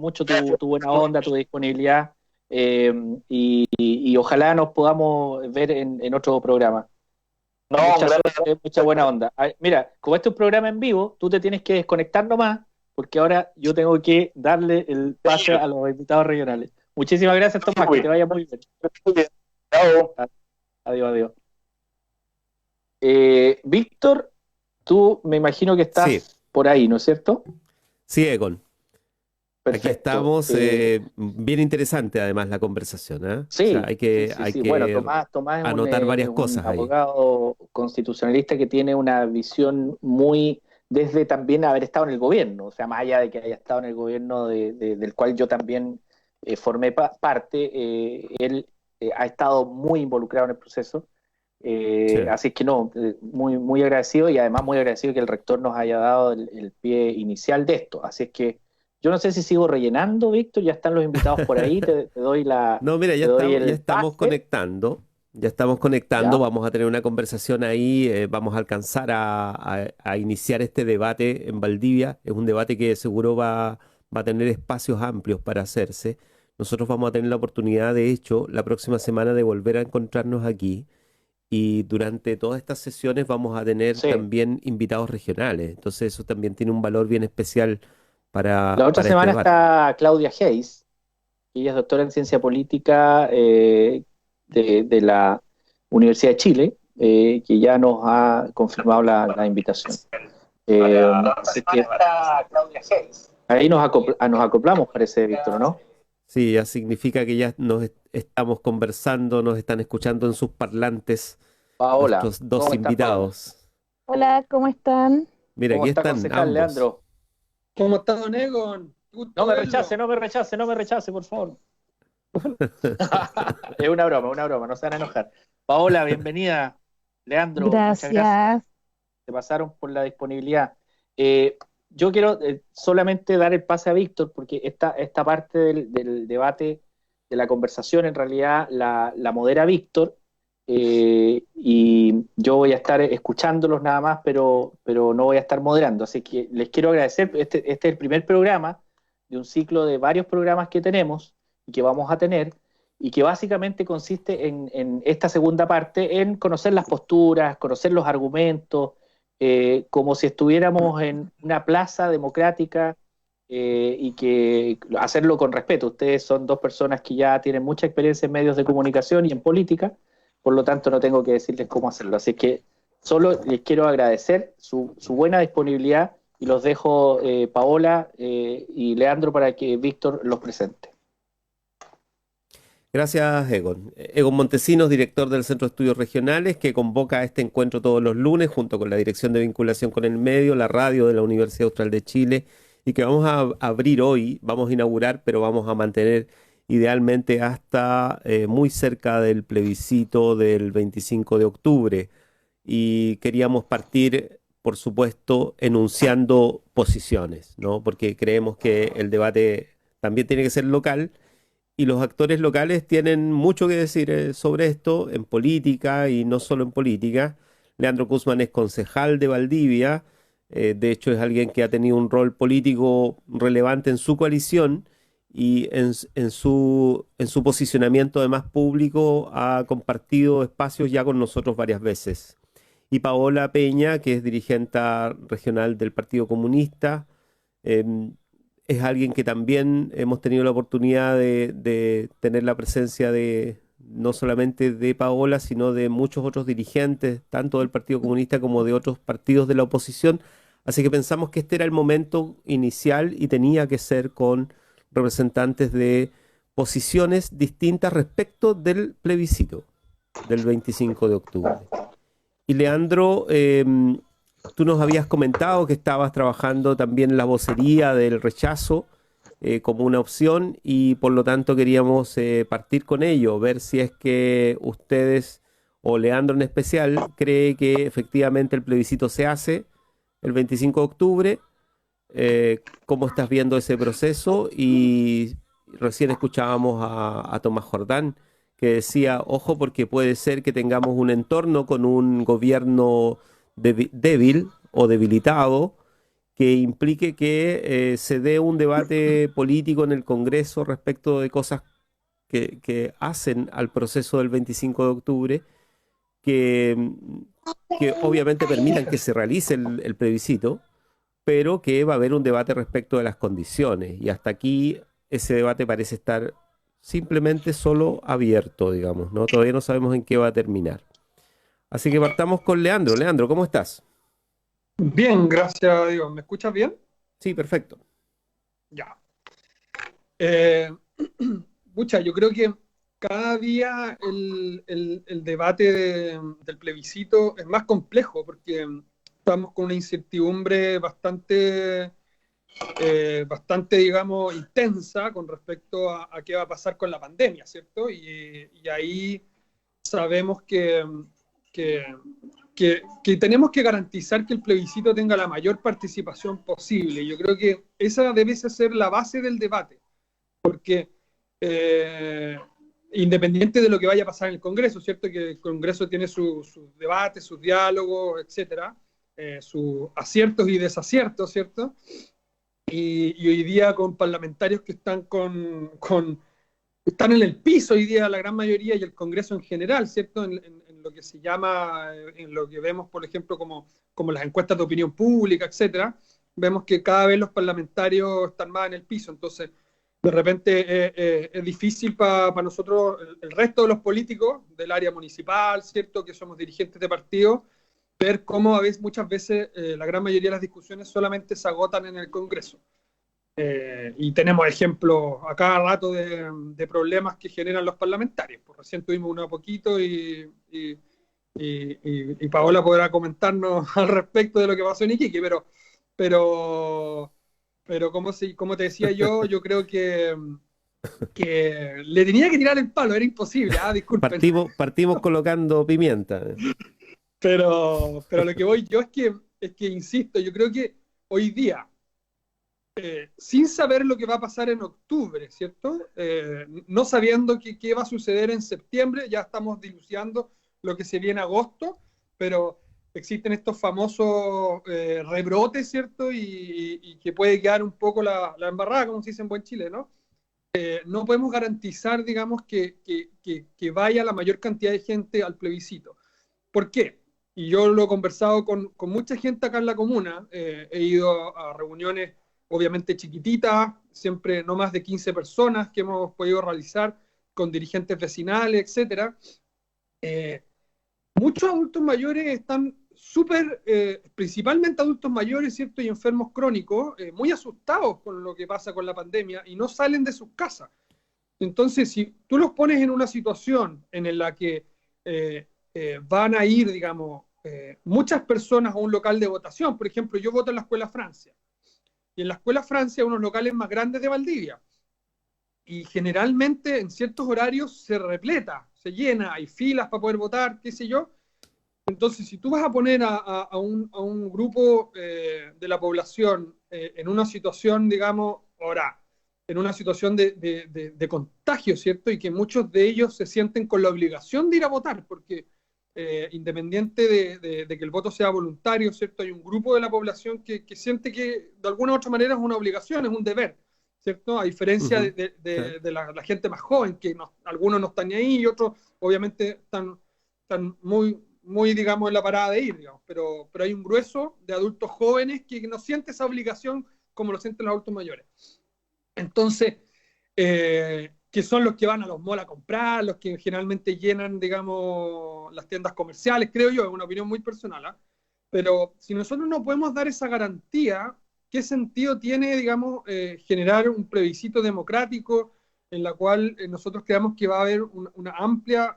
tu buena onda, tu disponibilidad. Y ojalá nos podamos ver en otro programa. Mucha buena onda. Mira, como este es un programa en vivo, tú te tienes que desconectar nomás, porque ahora yo tengo que darle el pase a los invitados regionales. Muchísimas gracias, Tomás, que te vaya muy bien. Chao. Adiós. Víctor, tú me imagino que estás por ahí, ¿no es cierto? Sí, Egon. Perfecto. Aquí estamos, bien interesante además la conversación, ¿eh? Sí, o sea, hay que Bueno, Tomás es anotar varias cosas un abogado constitucionalista que tiene una visión muy desde también haber estado en el gobierno, o sea, más allá de que haya estado en el gobierno del cual yo también formé parte, él ha estado muy involucrado en el proceso, Sí. Así es que no, muy, muy agradecido y además muy agradecido que el rector nos haya dado el pie inicial de esto. Así es que yo no sé si sigo rellenando, Víctor, ya están los invitados por ahí, te doy No, mira, te doy ya el estamos pase, conectando, ya estamos conectando, ¿ya? vamos a tener una conversación ahí, vamos a alcanzar a iniciar este debate en Valdivia. Es un debate que seguro va a tener espacios amplios para hacerse. Nosotros vamos a tener la oportunidad, de hecho, la próxima semana de volver a encontrarnos aquí y durante todas estas sesiones vamos a tener Sí. también invitados regionales. Entonces eso también tiene un valor bien especial La otra para este semana debate. está Claudia Hayes, ella es doctora en ciencia política de la Universidad de Chile, que ya nos ha confirmado la invitación. Así que ahí nos acoplamos, parece, Víctor, ¿no? Sí, ya significa que ya estamos conversando, nos están escuchando en sus parlantes Paola, nuestros dos ¿cómo estás, Paola? invitados. Hola, ¿cómo están? Mira, ¿Cómo aquí está, están concejal ambos. Leandro? ¿Cómo está, don Egon? Gusto No me verlo. rechace, no me rechace, no me rechace, por favor. Es una broma, no se van a enojar. Paola, bienvenida. Leandro, muchas gracias. Gracias. Se pasaron por la disponibilidad. Yo quiero solamente dar el pase a Víctor, porque esta parte del debate, de la conversación, en realidad la modera Víctor, y yo voy a estar escuchándolos nada más, pero no voy a estar moderando. Así que les quiero agradecer. Este es el primer programa de un ciclo de varios programas que tenemos y que vamos a tener, y que básicamente consiste en esta segunda parte, en conocer las posturas, conocer los argumentos, como si estuviéramos en una plaza democrática, y que hacerlo con respeto. Ustedes son dos personas que ya tienen mucha experiencia en medios de comunicación y en política, por lo tanto no tengo que decirles cómo hacerlo. Así que solo les quiero agradecer su buena disponibilidad y los dejo, Paola y Leandro, para que Víctor los presente. Gracias, Egon. Egon Montesinos, director del Centro de Estudios Regionales, que convoca a este encuentro todos los lunes junto con la Dirección de Vinculación con el Medio, la radio de la Universidad Austral de Chile, y que vamos a abrir hoy, vamos a inaugurar, pero vamos a mantener idealmente hasta muy cerca del plebiscito del 25 de octubre. Y queríamos partir, por supuesto, enunciando posiciones, ¿no? Porque creemos que el debate también tiene que ser local y los actores locales tienen mucho que decir sobre esto en política y no solo en política. Leandro Guzmán es concejal de Valdivia, de hecho es alguien que ha tenido un rol político relevante en su coalición y en su posicionamiento además público ha compartido espacios ya con nosotros varias veces. Y Paola Peña, que es dirigente regional del Partido Comunista, es alguien que también hemos tenido la oportunidad de tener la presencia de no solamente de Paola, sino de muchos otros dirigentes, tanto del Partido Comunista como de otros partidos de la oposición. Así que pensamos que este era el momento inicial y tenía que ser con representantes de posiciones distintas respecto del plebiscito del 25 de octubre. Y Leandro, tú nos habías comentado que estabas trabajando también en la vocería del rechazo como una opción y por lo tanto queríamos partir con ello, ver si es que ustedes, o Leandro en especial, cree que efectivamente el plebiscito se hace el 25 de octubre. ¿Cómo estás viendo ese proceso? Y recién escuchábamos a Tomás Jordán, que decía, ojo, porque puede ser que tengamos un entorno con un gobierno débil o debilitado que implique que se dé un debate político en el Congreso respecto de cosas que hacen al proceso del 25 de octubre, que obviamente permitan que se realice el plebiscito, pero que va a haber un debate respecto de las condiciones. Y hasta aquí ese debate parece estar simplemente solo abierto, digamos, ¿no? Todavía no sabemos en qué va a terminar. Así que partamos con Leandro. Leandro, ¿cómo estás? Bien, gracias a Dios. ¿Me escuchas bien? Sí, perfecto. Ya. Pucha, yo creo que cada día el debate del plebiscito es más complejo porque estamos con una incertidumbre bastante, digamos, intensa con respecto a qué va a pasar con la pandemia, ¿cierto? Y ahí sabemos que que tenemos que garantizar que el plebiscito tenga la mayor participación posible. Yo creo que esa debe ser la base del debate, porque independiente de lo que vaya a pasar en el Congreso, ¿cierto? Que el Congreso tiene sus debates, sus diálogos, etcétera, sus aciertos y desaciertos, ¿cierto? Y hoy día con parlamentarios que están están en el piso hoy día la gran mayoría, y el Congreso en general, ¿cierto? En lo que se llama, en lo que vemos, por ejemplo, como las encuestas de opinión pública, etcétera, vemos que cada vez los parlamentarios están más en el piso. Entonces, de repente es difícil para nosotros, el resto de los políticos del área municipal, ¿cierto? Que somos dirigentes de partido, ver cómo muchas veces la gran mayoría de las discusiones solamente se agotan en el Congreso. Y tenemos ejemplos a cada rato de problemas que generan los parlamentarios. Pues recién tuvimos uno a poquito y Paola podrá comentarnos al respecto de lo que pasó en Iquique, pero como te decía yo creo que le tenía que tirar el palo, era imposible. Disculpen. Partimos colocando pimienta. Pero lo que voy yo es que insisto, yo creo que hoy día, sin saber lo que va a pasar en octubre, ¿cierto? No sabiendo qué va a suceder en septiembre, ya estamos dilucidando lo que sería en agosto, pero existen estos famosos rebrotes, ¿cierto? Y que puede quedar un poco la embarrada, como se dice en buen chileno. No podemos garantizar, digamos, que vaya la mayor cantidad de gente al plebiscito. ¿Por qué? Y yo lo he conversado con mucha gente acá en la comuna, he ido a reuniones obviamente chiquititas, siempre no más de 15 personas que hemos podido realizar con dirigentes vecinales, etcétera. Muchos adultos mayores están principalmente adultos mayores, ¿cierto? Y enfermos crónicos, muy asustados con lo que pasa con la pandemia y no salen de sus casas. Entonces, si tú los pones en una situación en la que van a ir, digamos, muchas personas a un local de votación, por ejemplo, yo voto en la Escuela Francia, y en la Escuela Francia unos locales más grandes de Valdivia, y generalmente en ciertos horarios se repleta, se llena, hay filas para poder votar, qué sé yo. Entonces, si tú vas a poner a un grupo de la población en una situación, digamos, ahora, en una situación de contagio, ¿cierto? Y que muchos de ellos se sienten con la obligación de ir a votar, porque independiente de que el voto sea voluntario, ¿cierto? Hay un grupo de la población que siente que de alguna u otra manera es una obligación, es un deber, ¿cierto? A diferencia de la gente más joven, que algunos no están ni ahí y otros obviamente están muy, digamos, en la parada de ir, digamos. Pero hay un grueso de adultos jóvenes que no siente esa obligación como lo sienten los adultos mayores. Entonces, que son los que van a los malls a comprar, los que generalmente llenan, digamos, las tiendas comerciales, creo yo, es una opinión muy personal, ¿eh? Pero si nosotros no podemos dar esa garantía, ¿qué sentido tiene, digamos, generar un plebiscito democrático en la cual nosotros creamos que va a haber un amplio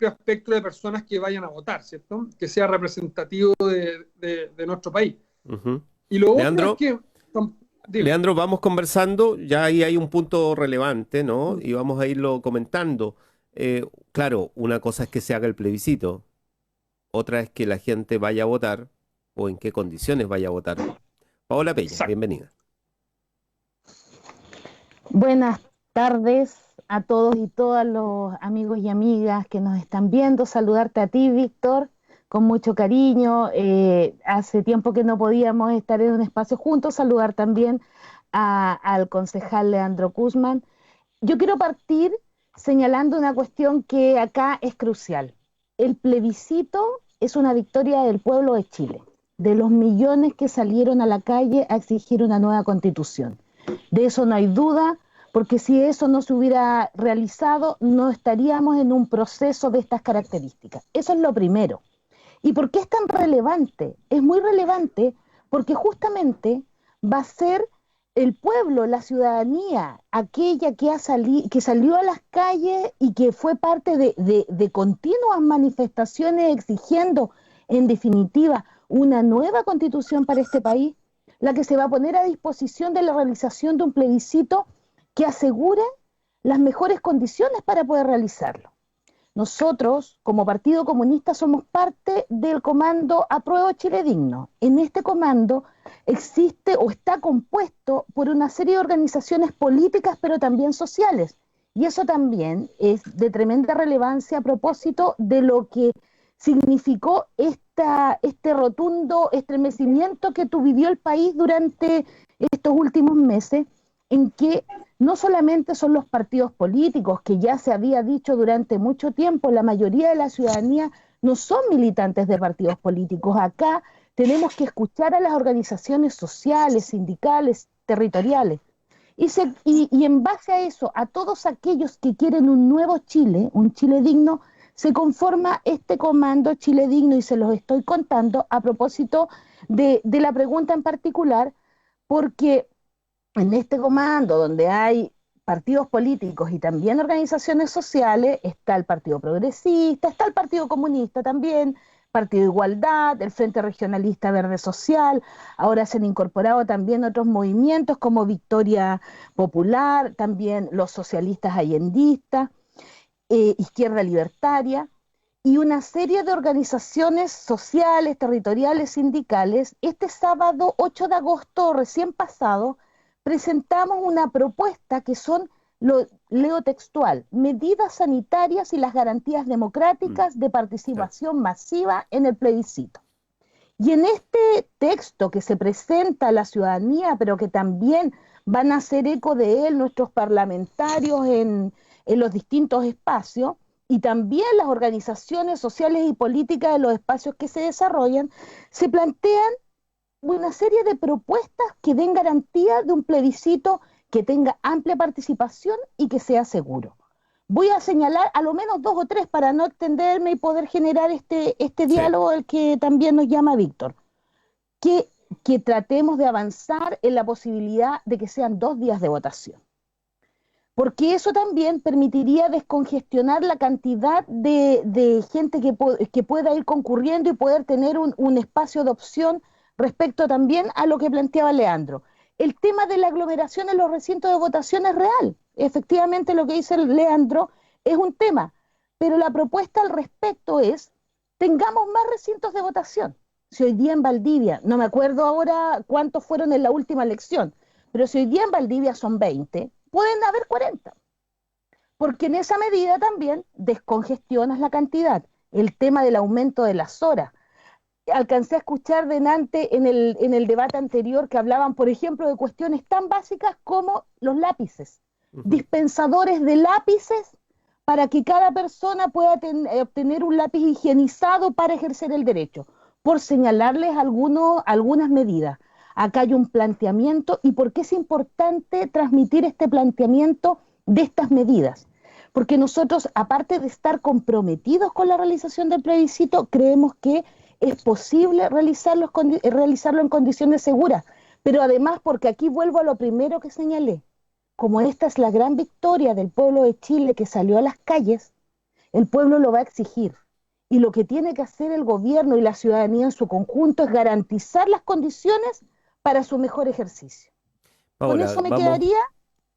espectro de personas que vayan a votar, ¿cierto? Que sea representativo de nuestro país. Y lo Leandro, otro es que... Leandro, vamos conversando, ya ahí hay un punto relevante, ¿no? Y vamos a irlo comentando. Claro, una cosa es que se haga el plebiscito, otra es que la gente vaya a votar o en qué condiciones vaya a votar. Paola Peña, Exacto. Bienvenida. Buenas tardes a todos y todas los amigos y amigas que nos están viendo. Saludarte a ti, Víctor, con mucho cariño. Hace tiempo que no podíamos estar en un espacio juntos. Saludar también al concejal Leandro Guzmán. Yo quiero partir señalando una cuestión que acá es crucial. El plebiscito es una victoria del pueblo de Chile, de los millones que salieron a la calle a exigir una nueva constitución. De eso no hay duda, porque si eso no se hubiera realizado, no estaríamos en un proceso de estas características. Eso es lo primero. ¿Y por qué es tan relevante? Es muy relevante porque justamente va a ser el pueblo, la ciudadanía, aquella que salió a las calles y que fue parte de continuas manifestaciones exigiendo, en definitiva, una nueva constitución para este país, la que se va a poner a disposición de la realización de un plebiscito que asegure las mejores condiciones para poder realizarlo. Nosotros, como Partido Comunista, somos parte del comando Apruebo Chile Digno. En este comando existe o está compuesto por una serie de organizaciones políticas, pero también sociales. Y eso también es de tremenda relevancia a propósito de lo que significó este rotundo estremecimiento que vivió el país durante estos últimos meses, en que no solamente son los partidos políticos, que ya se había dicho durante mucho tiempo, la mayoría de la ciudadanía no son militantes de partidos políticos. Acá tenemos que escuchar a las organizaciones sociales, sindicales, territoriales. Y en base a eso, a todos aquellos que quieren un nuevo Chile, un Chile digno, se conforma este comando Chile Digno, y se los estoy contando a propósito de la pregunta en particular, porque en este comando, donde hay partidos políticos y también organizaciones sociales, está el Partido Progresista, está el Partido Comunista también, Partido Igualdad, el Frente Regionalista Verde Social, ahora se han incorporado también otros movimientos como Victoria Popular, también los socialistas allendistas, Izquierda Libertaria, y una serie de organizaciones sociales, territoriales, sindicales. Este sábado 8 de agosto, recién pasado, presentamos una propuesta que son, leo textual, medidas sanitarias y las garantías democráticas de participación masiva en el plebiscito. Y en este texto que se presenta a la ciudadanía, pero que también van a hacer eco de él nuestros parlamentarios en los distintos espacios, y también las organizaciones sociales y políticas de los espacios que se desarrollan, se plantean una serie de propuestas que den garantía de un plebiscito que tenga amplia participación y que sea seguro. Voy a señalar a lo menos 2 o 3 para no extenderme y poder generar este diálogo al que también nos llama Víctor. Que tratemos de avanzar en la posibilidad de que sean 2 días de votación, porque eso también permitiría descongestionar la cantidad de gente que pueda ir concurriendo y poder tener un espacio de opción respecto también a lo que planteaba Leandro. El tema de la aglomeración en los recintos de votación es real. Efectivamente, lo que dice Leandro es un tema, pero la propuesta al respecto es: tengamos más recintos de votación. Si hoy día en Valdivia, no me acuerdo ahora cuántos fueron en la última elección, pero si hoy día en Valdivia son 20, pueden haber 40, porque en esa medida también descongestionas la cantidad. El tema del aumento de las horas. Alcancé a escuchar delante en el debate anterior que hablaban, por ejemplo, de cuestiones tan básicas como los lápices, dispensadores de lápices para que cada persona pueda obtener un lápiz higienizado para ejercer el derecho, por señalarles algunas medidas. Acá hay un planteamiento, y ¿por qué es importante transmitir este planteamiento de estas medidas? Porque nosotros, aparte de estar comprometidos con la realización del plebiscito, creemos que es posible realizarlo en condiciones seguras, pero además porque aquí vuelvo a lo primero que señalé: como esta es la gran victoria del pueblo de Chile que salió a las calles, el pueblo lo va a exigir, y lo que tiene que hacer el gobierno y la ciudadanía en su conjunto es garantizar las condiciones para su mejor ejercicio. Paola, con eso me quedaría.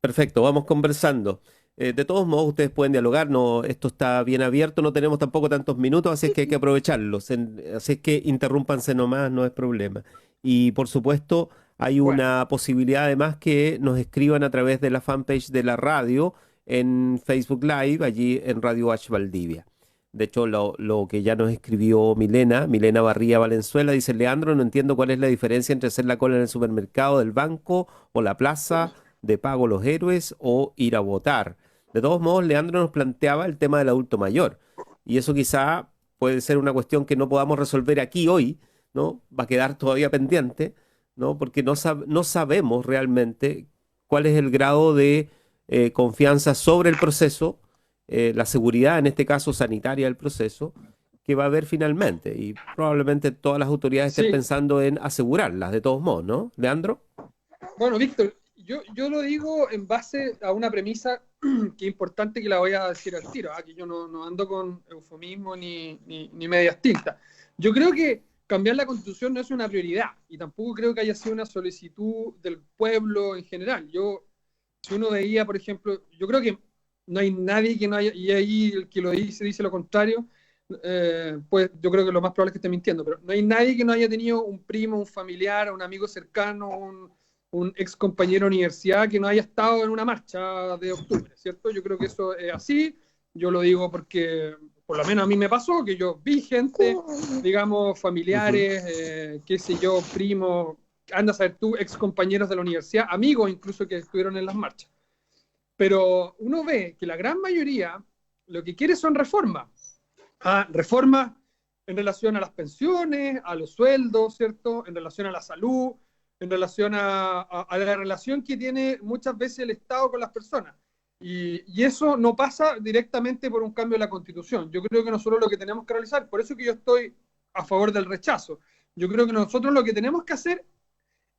Perfecto, vamos conversando. De todos modos, ustedes pueden dialogar, no, esto está bien abierto, no tenemos tampoco tantos minutos, así es que hay que aprovecharlos. Así es que interrúmpanse nomás, no es problema. Y por supuesto, hay una posibilidad además que nos escriban a través de la fanpage de la radio en Facebook Live, allí en Radio H Valdivia. De hecho, lo que ya nos escribió Milena Barría Valenzuela, dice: Leandro, no entiendo cuál es la diferencia entre hacer la cola en el supermercado del banco o la plaza de pago Los Héroes o ir a votar. De todos modos, Leandro nos planteaba el tema del adulto mayor, y eso quizá puede ser una cuestión que no podamos resolver aquí hoy, ¿no? Va a quedar todavía pendiente, ¿no? Porque no sabemos realmente cuál es el grado de confianza sobre el proceso, la seguridad, en este caso sanitaria del proceso, que va a haber finalmente, y probablemente todas las autoridades estén pensando en asegurarlas de todos modos, ¿no? ¿Leandro? Bueno, Víctor, yo lo digo en base a una premisa que es importante, que la voy a decir al tiro, que yo no ando con eufemismo ni medias tintas. Yo creo que cambiar la Constitución no es una prioridad, y tampoco creo que haya sido una solicitud del pueblo en general. Si uno veía, por ejemplo, yo creo que no hay nadie que no haya, y ahí el que lo dice lo contrario, pues yo creo que lo más probable es que esté mintiendo, pero no hay nadie que no haya tenido un primo, un familiar, un amigo cercano, un ex compañero de universidad que no haya estado en una marcha de octubre, ¿cierto? Yo creo que eso es así, yo lo digo porque por lo menos a mí me pasó, que yo vi gente, digamos, familiares, qué sé yo, primos, anda a saber tú, ex compañeros de la universidad, amigos incluso que estuvieron en las marchas. Pero uno ve que la gran mayoría lo que quiere son reformas. Reformas en relación a las pensiones, a los sueldos, ¿cierto? En relación a la salud, en relación a la relación que tiene muchas veces el Estado con las personas. Y eso no pasa directamente por un cambio de la Constitución. Yo creo que nosotros lo que tenemos que realizar, por eso que yo estoy a favor del rechazo, yo creo que nosotros lo que tenemos que hacer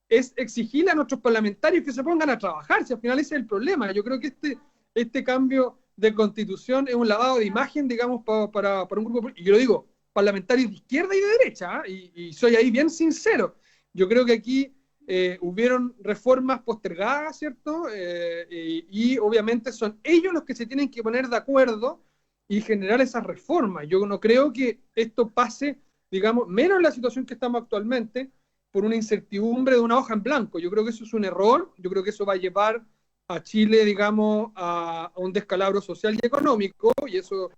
es exigirle a nuestros parlamentarios que se pongan a trabajar, si al final ese es el problema. Yo creo que este cambio de Constitución es un lavado de imagen, digamos, para un grupo, y yo lo digo, parlamentarios de izquierda y de derecha, y soy ahí bien sincero. Yo creo que aquí hubieron reformas postergadas, ¿cierto? Y obviamente son ellos los que se tienen que poner de acuerdo y generar esas reformas. Yo no creo que esto pase, digamos, menos en la situación que estamos actualmente, por una incertidumbre de una hoja en blanco. Yo creo que eso es un error, yo creo que eso va a llevar a Chile, digamos, a un descalabro social y económico, y eso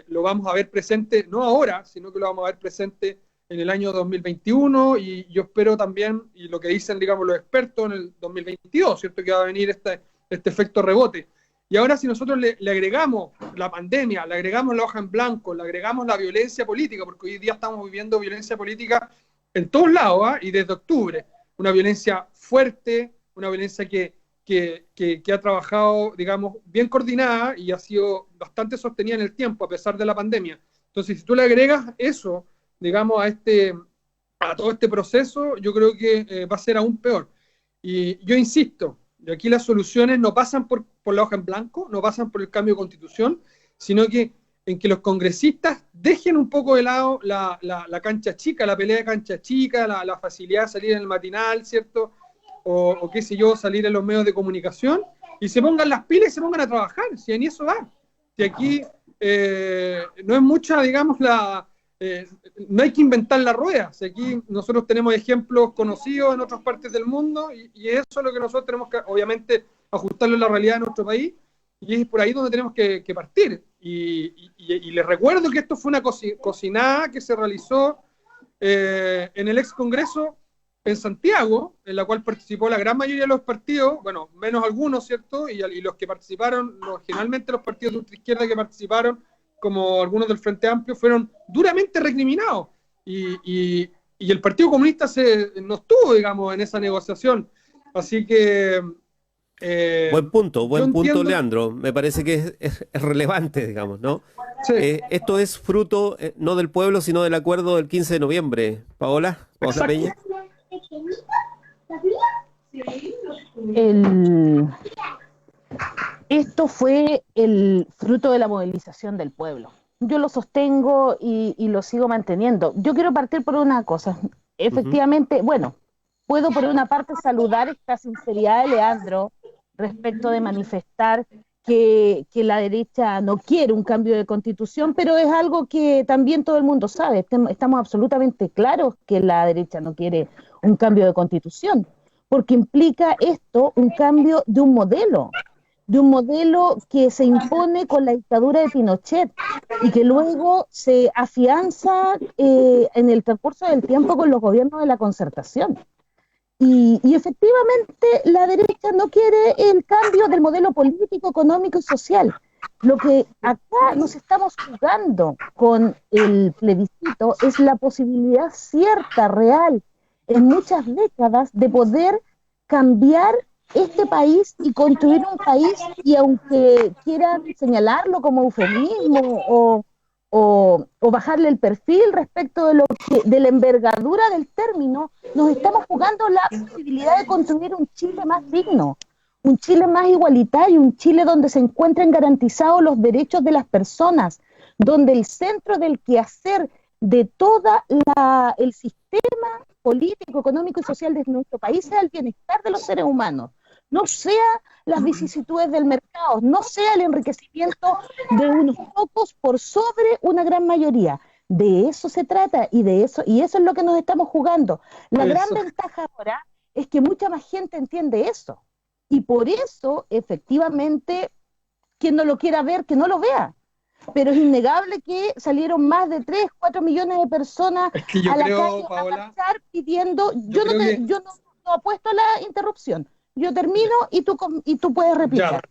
lo vamos a ver presente, no ahora, sino que lo vamos a ver presente en el año 2021, y yo espero también, y lo que dicen, digamos, los expertos, en el 2022, ¿cierto?, que va a venir este efecto rebote. Y ahora si nosotros le agregamos la pandemia, le agregamos la hoja en blanco, le agregamos la violencia política, porque hoy día estamos viviendo violencia política en todos lados, y desde octubre, una violencia fuerte, una violencia que ha trabajado, digamos, bien coordinada y ha sido bastante sostenida en el tiempo a pesar de la pandemia. Entonces, si tú le agregas eso, digamos, a todo este proceso, yo creo que va a ser aún peor. Y yo insisto, de aquí las soluciones no pasan por la hoja en blanco, no pasan por el cambio de constitución, sino que en que los congresistas dejen un poco de lado la cancha chica, la pelea de cancha chica, la facilidad de salir en el matinal, ¿cierto? O qué sé yo, salir en los medios de comunicación, y se pongan las pilas y se pongan a trabajar, si en eso va. Si aquí no es mucha, digamos, no hay que inventar la rueda. Si aquí nosotros tenemos ejemplos conocidos en otras partes del mundo, y eso es lo que nosotros tenemos que, obviamente, ajustarlo a la realidad de nuestro país, y es por ahí donde tenemos que partir. Y les recuerdo que esto fue una cocinada que se realizó en el ex Congreso en Santiago, en la cual participó la gran mayoría de los partidos, bueno, menos algunos, ¿cierto? Y los que participaron, generalmente los partidos de ultraizquierda que participaron, como algunos del Frente Amplio, fueron duramente recriminados. Y el Partido Comunista no estuvo, digamos, en esa negociación. Así que... buen punto, entiendo, Leandro. Me parece que es relevante, digamos, ¿no? Sí. Esto es fruto no del pueblo, sino del acuerdo del 15 de noviembre. Paola Peña. Esto fue el fruto de la movilización del pueblo. Yo lo sostengo y lo sigo manteniendo. Yo quiero partir por una cosa. Efectivamente, bueno, puedo por una parte saludar esta sinceridad de Leandro respecto de manifestar que la derecha no quiere un cambio de constitución, pero es algo que también todo el mundo sabe. Estamos absolutamente claros que la derecha no quiere un cambio de constitución, porque implica esto un cambio de un modelo que se impone con la dictadura de Pinochet y que luego se afianza en el transcurso del tiempo con los gobiernos de la concertación. Y efectivamente la derecha no quiere el cambio del modelo político, económico y social. Lo que acá nos estamos jugando con el plebiscito es la posibilidad cierta, real, en muchas décadas, de poder cambiar este país y construir un país, y aunque quieran señalarlo como eufemismo o bajarle el perfil respecto de la envergadura del término, nos estamos jugando la posibilidad de construir un Chile más digno, un Chile más igualitario, un Chile donde se encuentren garantizados los derechos de las personas, donde el centro del quehacer de todo el sistema político, económico y social de nuestro país sea el bienestar de los seres humanos, no sea las vicisitudes del mercado, no sea el enriquecimiento de unos pocos por sobre una gran mayoría. De eso se trata y eso es lo que nos estamos jugando. La gran ventaja ahora es que mucha más gente entiende eso. Y por eso, efectivamente, quien no lo quiera ver, que no lo vea. Pero es innegable que salieron más de 3, 4 millones de personas a la calle a marchar pidiendo. Yo no apuesto a la interrupción. Yo termino y tú puedes replicar.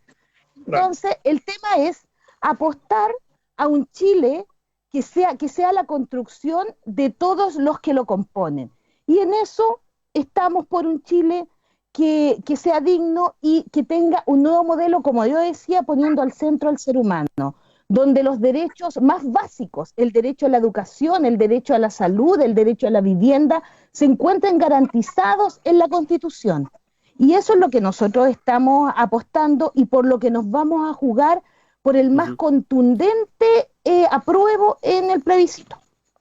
Entonces, el tema es apostar a un Chile que sea la construcción de todos los que lo componen. Y en eso estamos por un Chile que sea digno y que tenga un nuevo modelo, como yo decía, poniendo al centro al ser humano, donde los derechos más básicos, el derecho a la educación, el derecho a la salud, el derecho a la vivienda, se encuentren garantizados en la Constitución. Y eso es lo que nosotros estamos apostando y por lo que nos vamos a jugar por el más contundente apruebo en el plebiscito.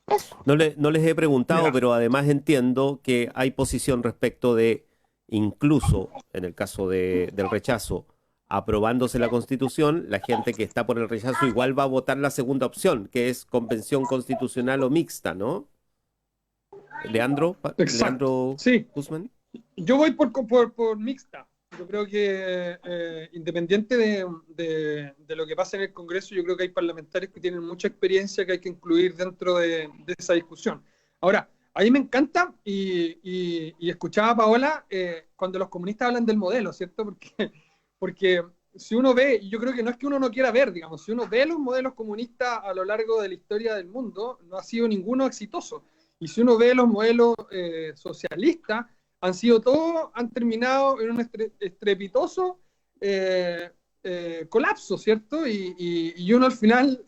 Eso. No les he preguntado, pero además entiendo que hay posición respecto de, incluso en el caso del rechazo, aprobándose la Constitución, la gente que está por el rechazo igual va a votar la segunda opción, que es convención constitucional o mixta, ¿no? Leandro Sí. Guzmán. Yo voy por mixta. Yo creo que independiente de lo que pasa en el Congreso, yo creo que hay parlamentarios que tienen mucha experiencia que hay que incluir dentro de esa discusión. Ahora, a mí me encanta y escuchaba a Paola cuando los comunistas hablan del modelo, ¿cierto? Porque si uno ve, y yo creo que no es que uno no quiera ver, digamos, si uno ve los modelos comunistas a lo largo de la historia del mundo, no ha sido ninguno exitoso. Y si uno ve los modelos socialistas, han terminado en un estrepitoso colapso, ¿cierto? Y uno al final,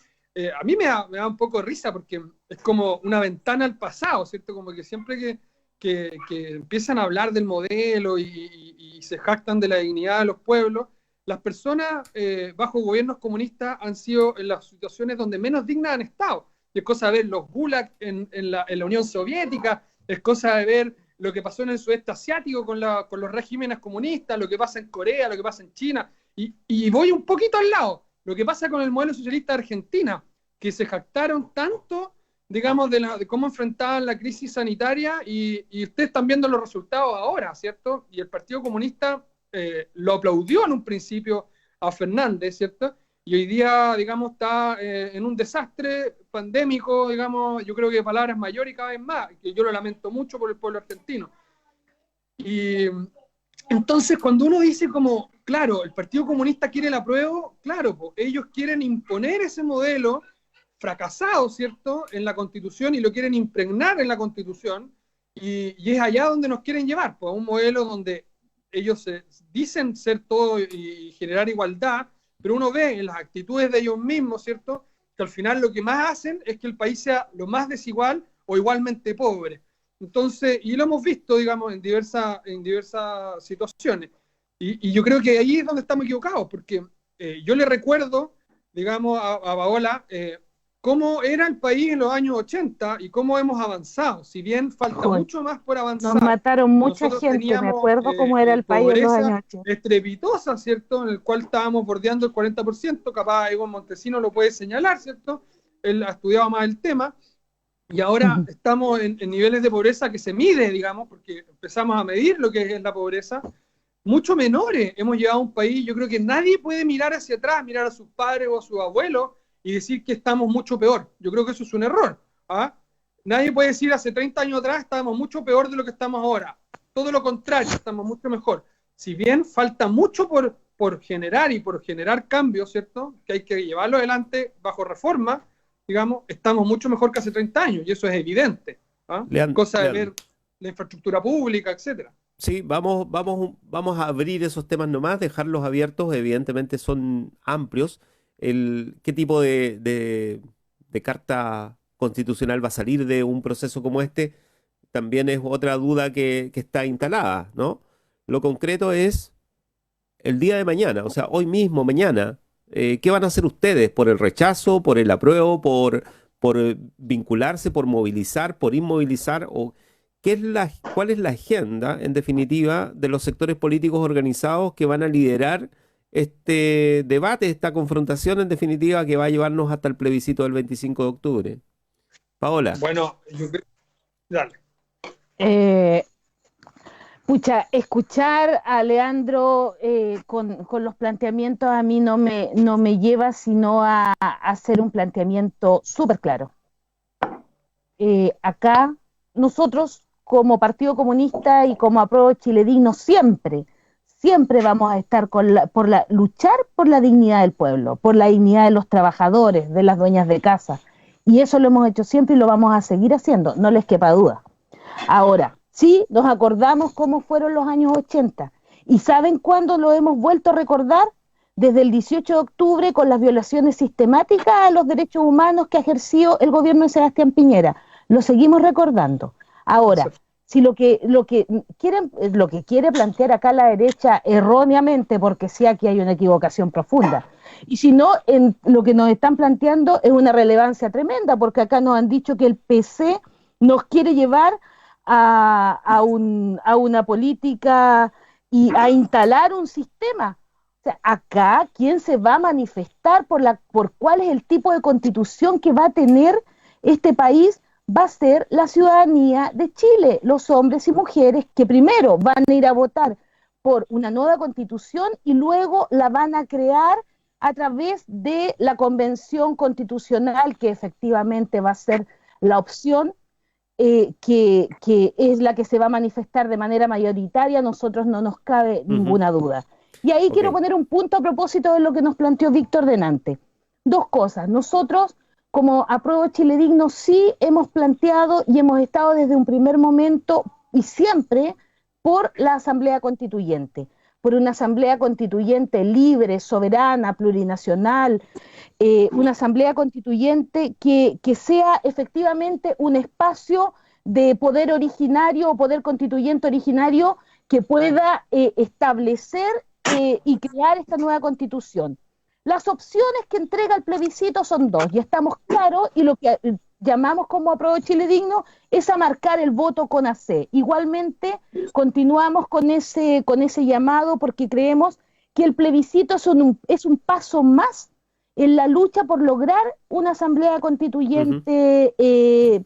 a mí me da un poco de risa porque es como una ventana al pasado, ¿cierto? Como que siempre que empiezan a hablar del modelo y se jactan de la dignidad de los pueblos, las personas bajo gobiernos comunistas han sido en las situaciones donde menos dignas han estado. Y es cosa de ver los gulag en la Unión Soviética, es cosa de ver lo que pasó en el sudeste asiático con los regímenes comunistas, lo que pasa en Corea, lo que pasa en China, y voy un poquito al lado, lo que pasa con el modelo socialista de Argentina, que se jactaron tanto, digamos, de cómo enfrentaban la crisis sanitaria, y ustedes están viendo los resultados ahora, ¿cierto? Y el Partido Comunista lo aplaudió en un principio a Fernández, ¿cierto? Y hoy día, digamos, está en un desastre pandémico, digamos, yo creo que palabras mayores y cada vez más, que yo lo lamento mucho por el pueblo argentino. Y entonces, cuando uno dice como, claro, el Partido Comunista quiere el apruebo, claro, pues, ellos quieren imponer ese modelo fracasado, ¿cierto?, en la Constitución y lo quieren impregnar en la Constitución, y es allá donde nos quieren llevar, pues, a un modelo donde ellos dicen ser todo y generar igualdad, pero uno ve en las actitudes de ellos mismos, ¿cierto?, que al final lo que más hacen es que el país sea lo más desigual o igualmente pobre. Entonces, y lo hemos visto, digamos, en diversas situaciones. Y yo creo que ahí es donde estamos equivocados, porque yo le recuerdo, digamos, a Paola, cómo era el país en los años 80 y cómo hemos avanzado. Si bien falta mucho más por avanzar. Nos mataron mucha gente, me acuerdo cómo era el país en los años 80. Estrepitosa, ¿cierto? En el cual estábamos bordeando el 40%, capaz Egon Montesino lo puede señalar, ¿cierto? Él ha estudiado más el tema. Y ahora estamos en niveles de pobreza que se mide, digamos, porque empezamos a medir lo que es la pobreza, mucho menores. Hemos llegado a un país, yo creo que nadie puede mirar hacia atrás, mirar a sus padres o a sus abuelos y decir que estamos mucho peor. Yo creo que eso es un error. ¿Ah? Nadie puede decir hace 30 años atrás estábamos mucho peor de lo que estamos ahora. Todo lo contrario, estamos mucho mejor. Si bien falta mucho por generar y por generar cambios, ¿cierto? Que hay que llevarlo adelante bajo reforma, digamos, estamos mucho mejor que hace 30 años, y eso es evidente. ¿Ah? Cosa de ver la infraestructura pública, etcétera. Sí, vamos a abrir esos temas nomás, dejarlos abiertos, evidentemente son amplios. ¿Qué tipo de carta constitucional va a salir de un proceso como este? También es otra duda que está instalada, ¿no? Lo concreto es el día de mañana, o sea, hoy mismo, mañana, ¿qué van a hacer ustedes? ¿Por el rechazo, por el apruebo, por vincularse, por movilizar, por inmovilizar? ¿O ¿Cuál es la agenda, en definitiva, de los sectores políticos organizados que van a liderar este debate, esta confrontación, en definitiva, que va a llevarnos hasta el plebiscito del 25 de octubre? Paola. Bueno, yo creo... Dale. Pucha, escuchar a Leandro con los planteamientos a mí no me lleva sino a hacer un planteamiento súper claro. Acá nosotros como Partido Comunista y como Apruebo Chile Digno siempre vamos a estar luchar por la dignidad del pueblo, por la dignidad de los trabajadores, de las dueñas de casa. Y eso lo hemos hecho siempre y lo vamos a seguir haciendo, no les quepa duda. Ahora, sí, nos acordamos cómo fueron los años 80. ¿Y saben cuándo lo hemos vuelto a recordar? Desde el 18 de octubre con las violaciones sistemáticas a los derechos humanos que ha ejercido el gobierno de Sebastián Piñera. Lo seguimos recordando. Ahora, si lo que quiere plantear acá la derecha erróneamente, porque sí aquí hay una equivocación profunda, y si no, lo que nos están planteando es una relevancia tremenda, porque acá nos han dicho que el PC nos quiere llevar a una política y a instalar un sistema. O sea, acá, ¿quién se va a manifestar por cuál es el tipo de constitución que va a tener este país? Va a ser la ciudadanía de Chile, los hombres y mujeres que primero van a ir a votar por una nueva constitución y luego la van a crear a través de la convención constitucional, que efectivamente va a ser la opción que es la que se va a manifestar de manera mayoritaria. A nosotros no nos cabe ninguna duda. Y ahí quiero poner un punto a propósito de lo que nos planteó Víctor delante. Dos cosas. Nosotros, como Apruebo Chile Digno, sí hemos planteado y hemos estado desde un primer momento y siempre por la Asamblea Constituyente, por una Asamblea Constituyente libre, soberana, plurinacional, una Asamblea Constituyente que sea efectivamente un espacio de poder originario o poder constituyente originario que pueda establecer y crear esta nueva Constitución. Las opciones que entrega el plebiscito son dos, y estamos claros, y lo que llamamos como Apruebo Chile Digno es a marcar el voto con AC. Igualmente, continuamos con ese llamado porque creemos que el plebiscito es un paso más en la lucha por lograr una asamblea constituyente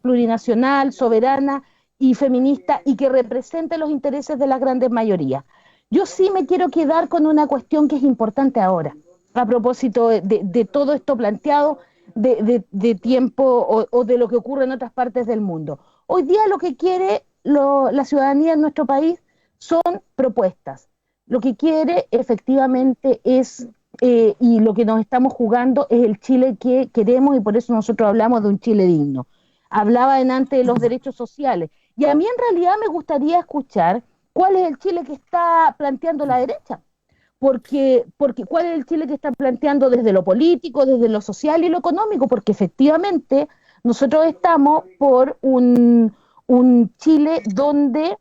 plurinacional, soberana y feminista y que represente los intereses de las grandes mayorías. Yo sí me quiero quedar con una cuestión que es importante ahora, a propósito de todo esto planteado, de tiempo o de lo que ocurre en otras partes del mundo. Hoy día lo que quiere la ciudadanía en nuestro país son propuestas. Lo que quiere efectivamente es, y lo que nos estamos jugando es el Chile que queremos, y por eso nosotros hablamos de un Chile digno. Hablaba antes de los derechos sociales, y a mí en realidad me gustaría escuchar cuál es el Chile que está planteando la derecha. Porque ¿cuál es el Chile que está planteando desde lo político, desde lo social y lo económico? Porque efectivamente nosotros estamos por un Chile donde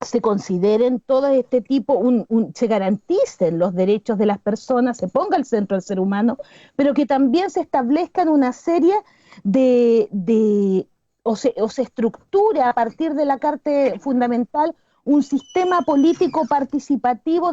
se consideren todo este tipo, se garanticen los derechos de las personas, se ponga al centro del ser humano, pero que también se establezcan una serie o se estructura a partir de la Carta Fundamental un sistema político participativo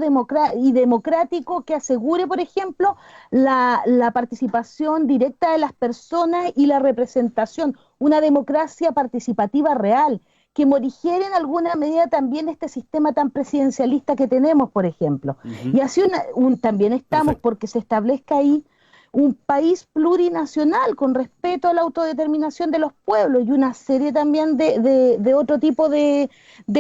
y democrático que asegure, por ejemplo, la participación directa de las personas y la representación, una democracia participativa real, que morigere en alguna medida también este sistema tan presidencialista que tenemos, por ejemplo. Y así también estamos porque se establezca ahí un país plurinacional con respeto a la autodeterminación de los pueblos y una serie también de otro tipo de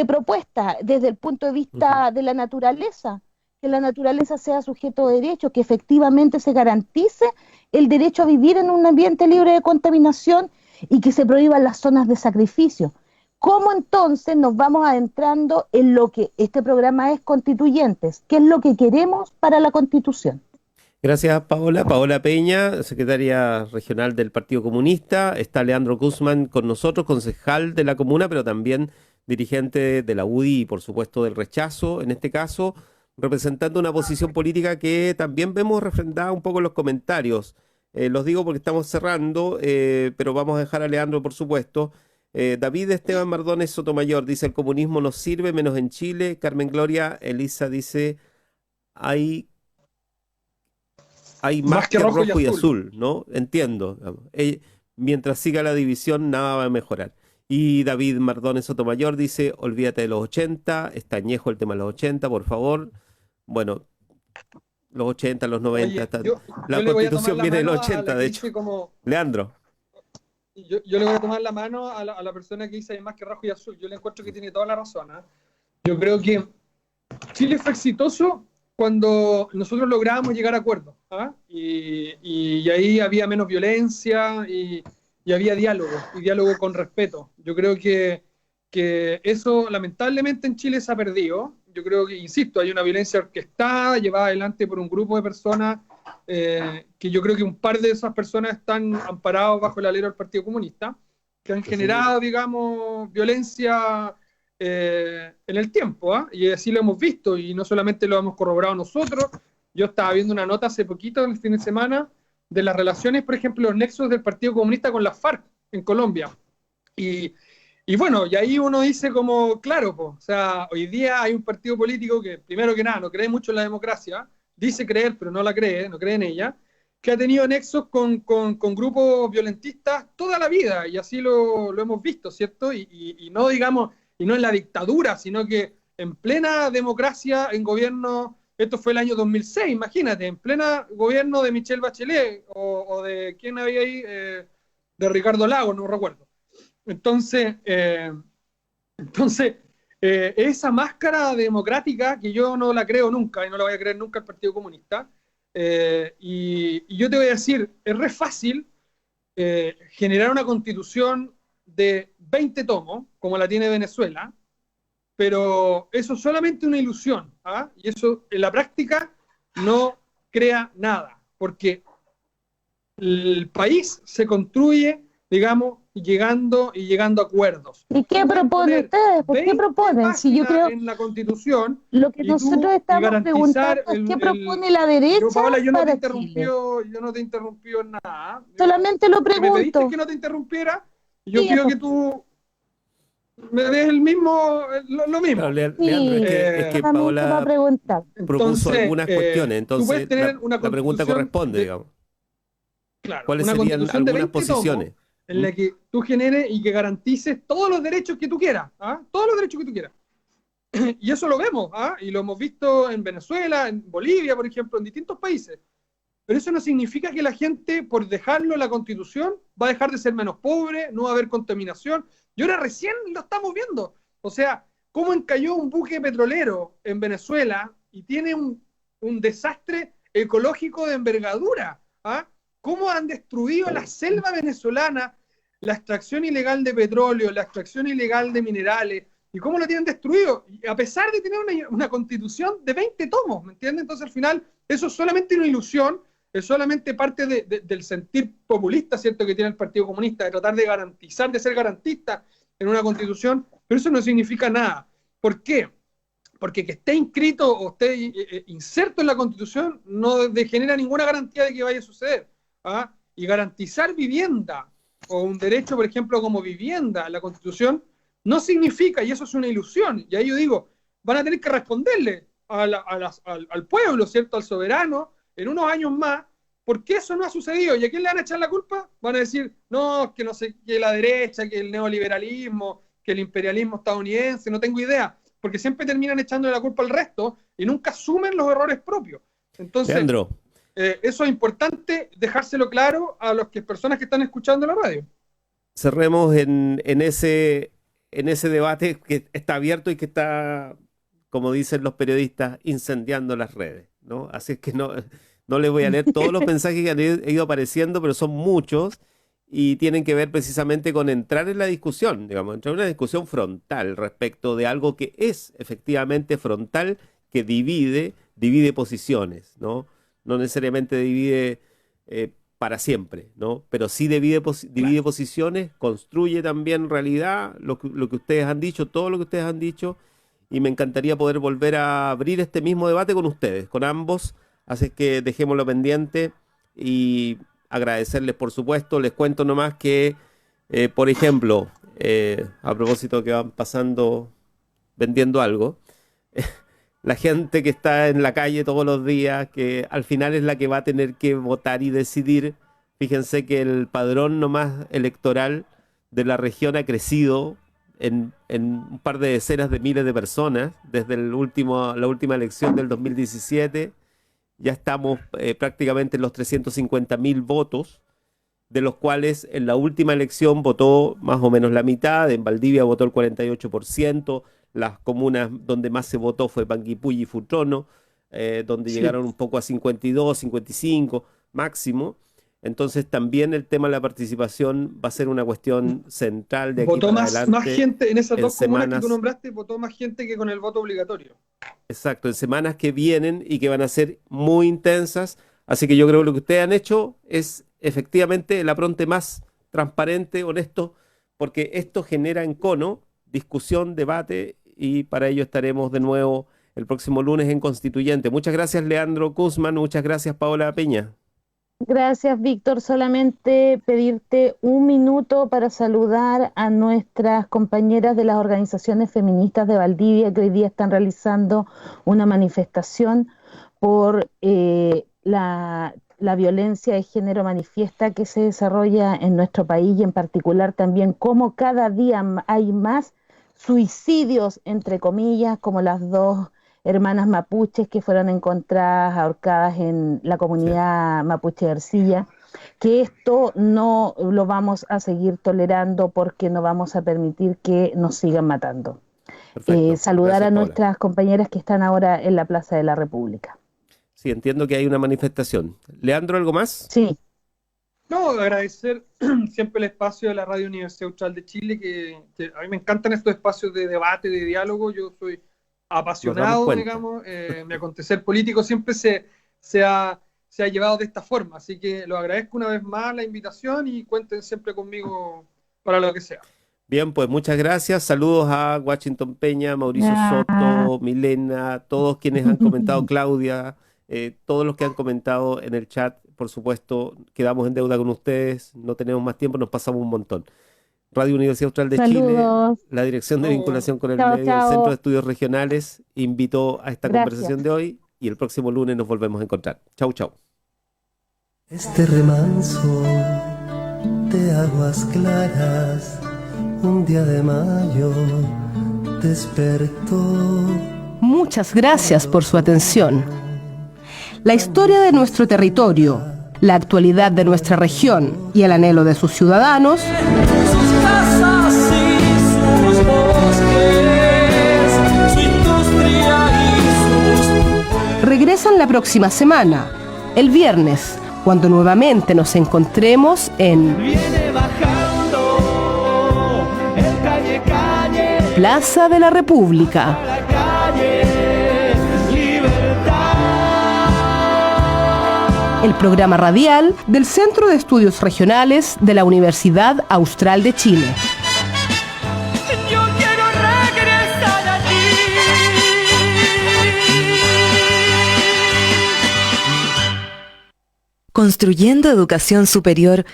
propuestas desde el punto de vista de la naturaleza, que la naturaleza sea sujeto de derecho, que efectivamente se garantice el derecho a vivir en un ambiente libre de contaminación y que se prohíban las zonas de sacrificio. ¿Cómo entonces nos vamos adentrando en lo que este programa es Constituyentes? ¿Qué es lo que queremos para la Constitución? Gracias, Paola. Paola Peña, secretaria regional del Partido Comunista. Está Leandro Guzmán con nosotros, concejal de la comuna, pero también dirigente de la UDI y, por supuesto, del rechazo, en este caso, representando una posición política que también vemos refrendada un poco en los comentarios. Los digo porque estamos cerrando, pero vamos a dejar a Leandro, por supuesto. David Esteban Mardones Sotomayor dice, el comunismo no sirve, menos en Chile. Carmen Gloria Elisa dice, hay más que rojo y azul, ¿no? Entiendo. Digamos. Mientras siga la división, nada va a mejorar. Y David Mardones Sotomayor dice, olvídate de los 80, está añejo el tema de los 80, por favor. Bueno, los 80, los 90, Oye, la Constitución viene de los 80, de hecho. Leandro. Yo le voy a tomar la mano a la persona que dice hay más que rojo y azul. Yo le encuentro que tiene toda la razón. Yo creo que Chile fue exitoso cuando nosotros lográbamos llegar a acuerdos. Y ahí había menos violencia y había diálogo con respeto. Yo creo que eso lamentablemente en Chile se ha perdido. Yo creo que, insisto, hay una violencia orquestada, llevada adelante por un grupo de personas que yo creo que un par de esas personas están amparados bajo el alero del Partido Comunista, que han generado, digamos, violencia en el tiempo, y así lo hemos visto, y no solamente lo hemos corroborado nosotros. Yo estaba viendo una nota hace poquito, el fin de semana, de las relaciones, por ejemplo, los nexos del Partido Comunista con las FARC en Colombia. Y bueno, y ahí uno dice como, claro, o sea, hoy día hay un partido político que, primero que nada, no cree mucho en la democracia, dice creer, pero no la cree, no cree en ella, que ha tenido nexos con grupos violentistas toda la vida, y así lo hemos visto, ¿cierto? Y no, digamos, y no en la dictadura, sino que en plena democracia, en gobierno, esto fue el año 2006, imagínate, en plena gobierno de Michelle Bachelet, o de quién había ahí, de Ricardo Lagos, no recuerdo. Entonces, esa máscara democrática que yo no la creo nunca y no la voy a creer nunca al Partido Comunista, y yo te voy a decir, es re fácil generar una constitución de 20 tomos, como la tiene Venezuela, pero eso es solamente una ilusión, y eso en la práctica no crea nada, porque el país se construye, digamos, llegando a acuerdos. ¿Y qué proponen ustedes? ¿Por qué proponen? Si yo creo en la Constitución, lo que nosotros estamos preguntando es qué propone la derecha. Paola, yo no te interrumpí en nada. Solamente lo pregunto. Me pediste que no te interrumpiera, y yo quiero que tú me des lo mismo. Claro, Leandro, es que Paola propuso algunas cuestiones, entonces la pregunta corresponde, digamos. Claro, ¿cuáles serían algunas posiciones? En la que tú generes y que garantices todos los derechos que tú quieras, todos los derechos que tú quieras. Y eso lo vemos, y lo hemos visto en Venezuela, en Bolivia, por ejemplo, en distintos países. Pero eso no significa que la gente, por dejarlo en la Constitución, va a dejar de ser menos pobre, no va a haber contaminación. Y ahora recién lo estamos viendo. O sea, cómo encalló un buque petrolero en Venezuela y tiene un desastre ecológico de envergadura, cómo han destruido la selva venezolana, la extracción ilegal de petróleo, la extracción ilegal de minerales, y cómo lo tienen destruido, a pesar de tener una constitución de 20 tomos, ¿me entiendes? Entonces al final eso es solamente una ilusión, es solamente parte del sentir populista, ¿cierto?, que tiene el Partido Comunista, de tratar de garantizar, de ser garantista en una constitución, pero eso no significa nada. ¿Por qué? Porque que esté inscrito o esté inserto en la constitución no genera ninguna garantía de que vaya a suceder. Y garantizar vivienda o un derecho, por ejemplo, como vivienda en la Constitución, no significa, y eso es una ilusión, y ahí yo digo, van a tener que responderle al pueblo, ¿cierto?, al soberano, en unos años más, ¿por qué eso no ha sucedido? ¿Y a quién le van a echar la culpa? Van a decir, no, que no sé, que la derecha, que el neoliberalismo, que el imperialismo estadounidense, no tengo idea, porque siempre terminan echándole la culpa al resto y nunca asumen los errores propios. Entonces, Leandro, eso es importante dejárselo claro a las personas que están escuchando la radio. Cerremos en ese debate que está abierto y que está, como dicen los periodistas, incendiando las redes, ¿no? Así es que no les voy a leer todos los mensajes que han ido apareciendo, pero son muchos y tienen que ver precisamente con entrar en la discusión, digamos, entrar en una discusión frontal respecto de algo que es efectivamente frontal, que divide posiciones, ¿no? No necesariamente divide para siempre, ¿no? Pero sí divide posiciones, construye también realidad, lo que ustedes han dicho, todo lo que ustedes han dicho, y me encantaría poder volver a abrir este mismo debate con ustedes, con ambos, así que dejémoslo pendiente y agradecerles, por supuesto. Les cuento nomás que, por ejemplo, a propósito que van pasando vendiendo algo. La gente que está en la calle todos los días, que al final es la que va a tener que votar y decidir. Fíjense que el padrón nomás electoral de la región ha crecido en un par de decenas de miles de personas desde la última elección del 2017. Ya estamos prácticamente en los 350.000 votos, de los cuales en la última elección votó más o menos la mitad. En Valdivia votó el 48%. Las comunas donde más se votó fue Panguipulli y Futrono, donde llegaron un poco a 52, 55 máximo. Entonces también el tema de la participación va a ser una cuestión central de aquí votó para más adelante. gente en esas dos comunas semanas, que tú nombraste, votó más gente que con el voto obligatorio. Exacto, en semanas que vienen y que van a ser muy intensas. Así que yo creo que lo que ustedes han hecho es efectivamente el apronte más transparente, honesto, porque esto genera en Cono discusión, debate, y para ello estaremos de nuevo el próximo lunes en Constituyente. Muchas gracias, Leandro Guzmán, muchas gracias, Paola Peña. Gracias, Víctor. Solamente pedirte un minuto para saludar a nuestras compañeras de las organizaciones feministas de Valdivia, que hoy día están realizando una manifestación por la violencia de género manifiesta que se desarrolla en nuestro país, y en particular también cómo cada día hay más suicidios, entre comillas, como las dos hermanas mapuches que fueron encontradas ahorcadas en la comunidad mapuche de Ercilla, que esto no lo vamos a seguir tolerando porque no vamos a permitir que nos sigan matando. Saludar Gracias, a nuestras compañeras que están ahora en la Plaza de la República. Sí, entiendo que hay una manifestación. Leandro, ¿algo más? Sí. No, agradecer siempre el espacio de la Radio Universidad Austral de Chile, que a mí me encantan estos espacios de debate, de diálogo. Yo soy apasionado, digamos, mi acontecer político siempre se ha llevado de esta forma, así que lo agradezco una vez más la invitación y cuenten siempre conmigo para lo que sea. Bien, pues muchas gracias. Saludos a Washington Peña, Mauricio Soto, Milena, todos quienes han comentado, Claudia, todos los que han comentado en el chat. Por supuesto, quedamos en deuda con ustedes, no tenemos más tiempo, nos pasamos un montón. Radio Universidad Austral de Saludos. Chile, la Dirección de Vinculación con el Chao, Medio, chao. el Centro de Estudios Regionales, invitó a esta Gracias. conversación de hoy, y el próximo lunes nos volvemos a encontrar. Chau, chau. Este remanso de aguas claras, un día de mayo, despertó. Muchas gracias por su atención. La historia de nuestro territorio, la actualidad de nuestra región y el anhelo de sus ciudadanos Sus casas y sus bosques, su industria y sus... regresan la próxima semana, el viernes, cuando nuevamente nos encontremos en Viene bajando el calle, Plaza de la República. la calle, libertad. El programa radial del Centro de Estudios Regionales de la Universidad Austral de Chile. Yo quiero regresar a ti. Construyendo educación superior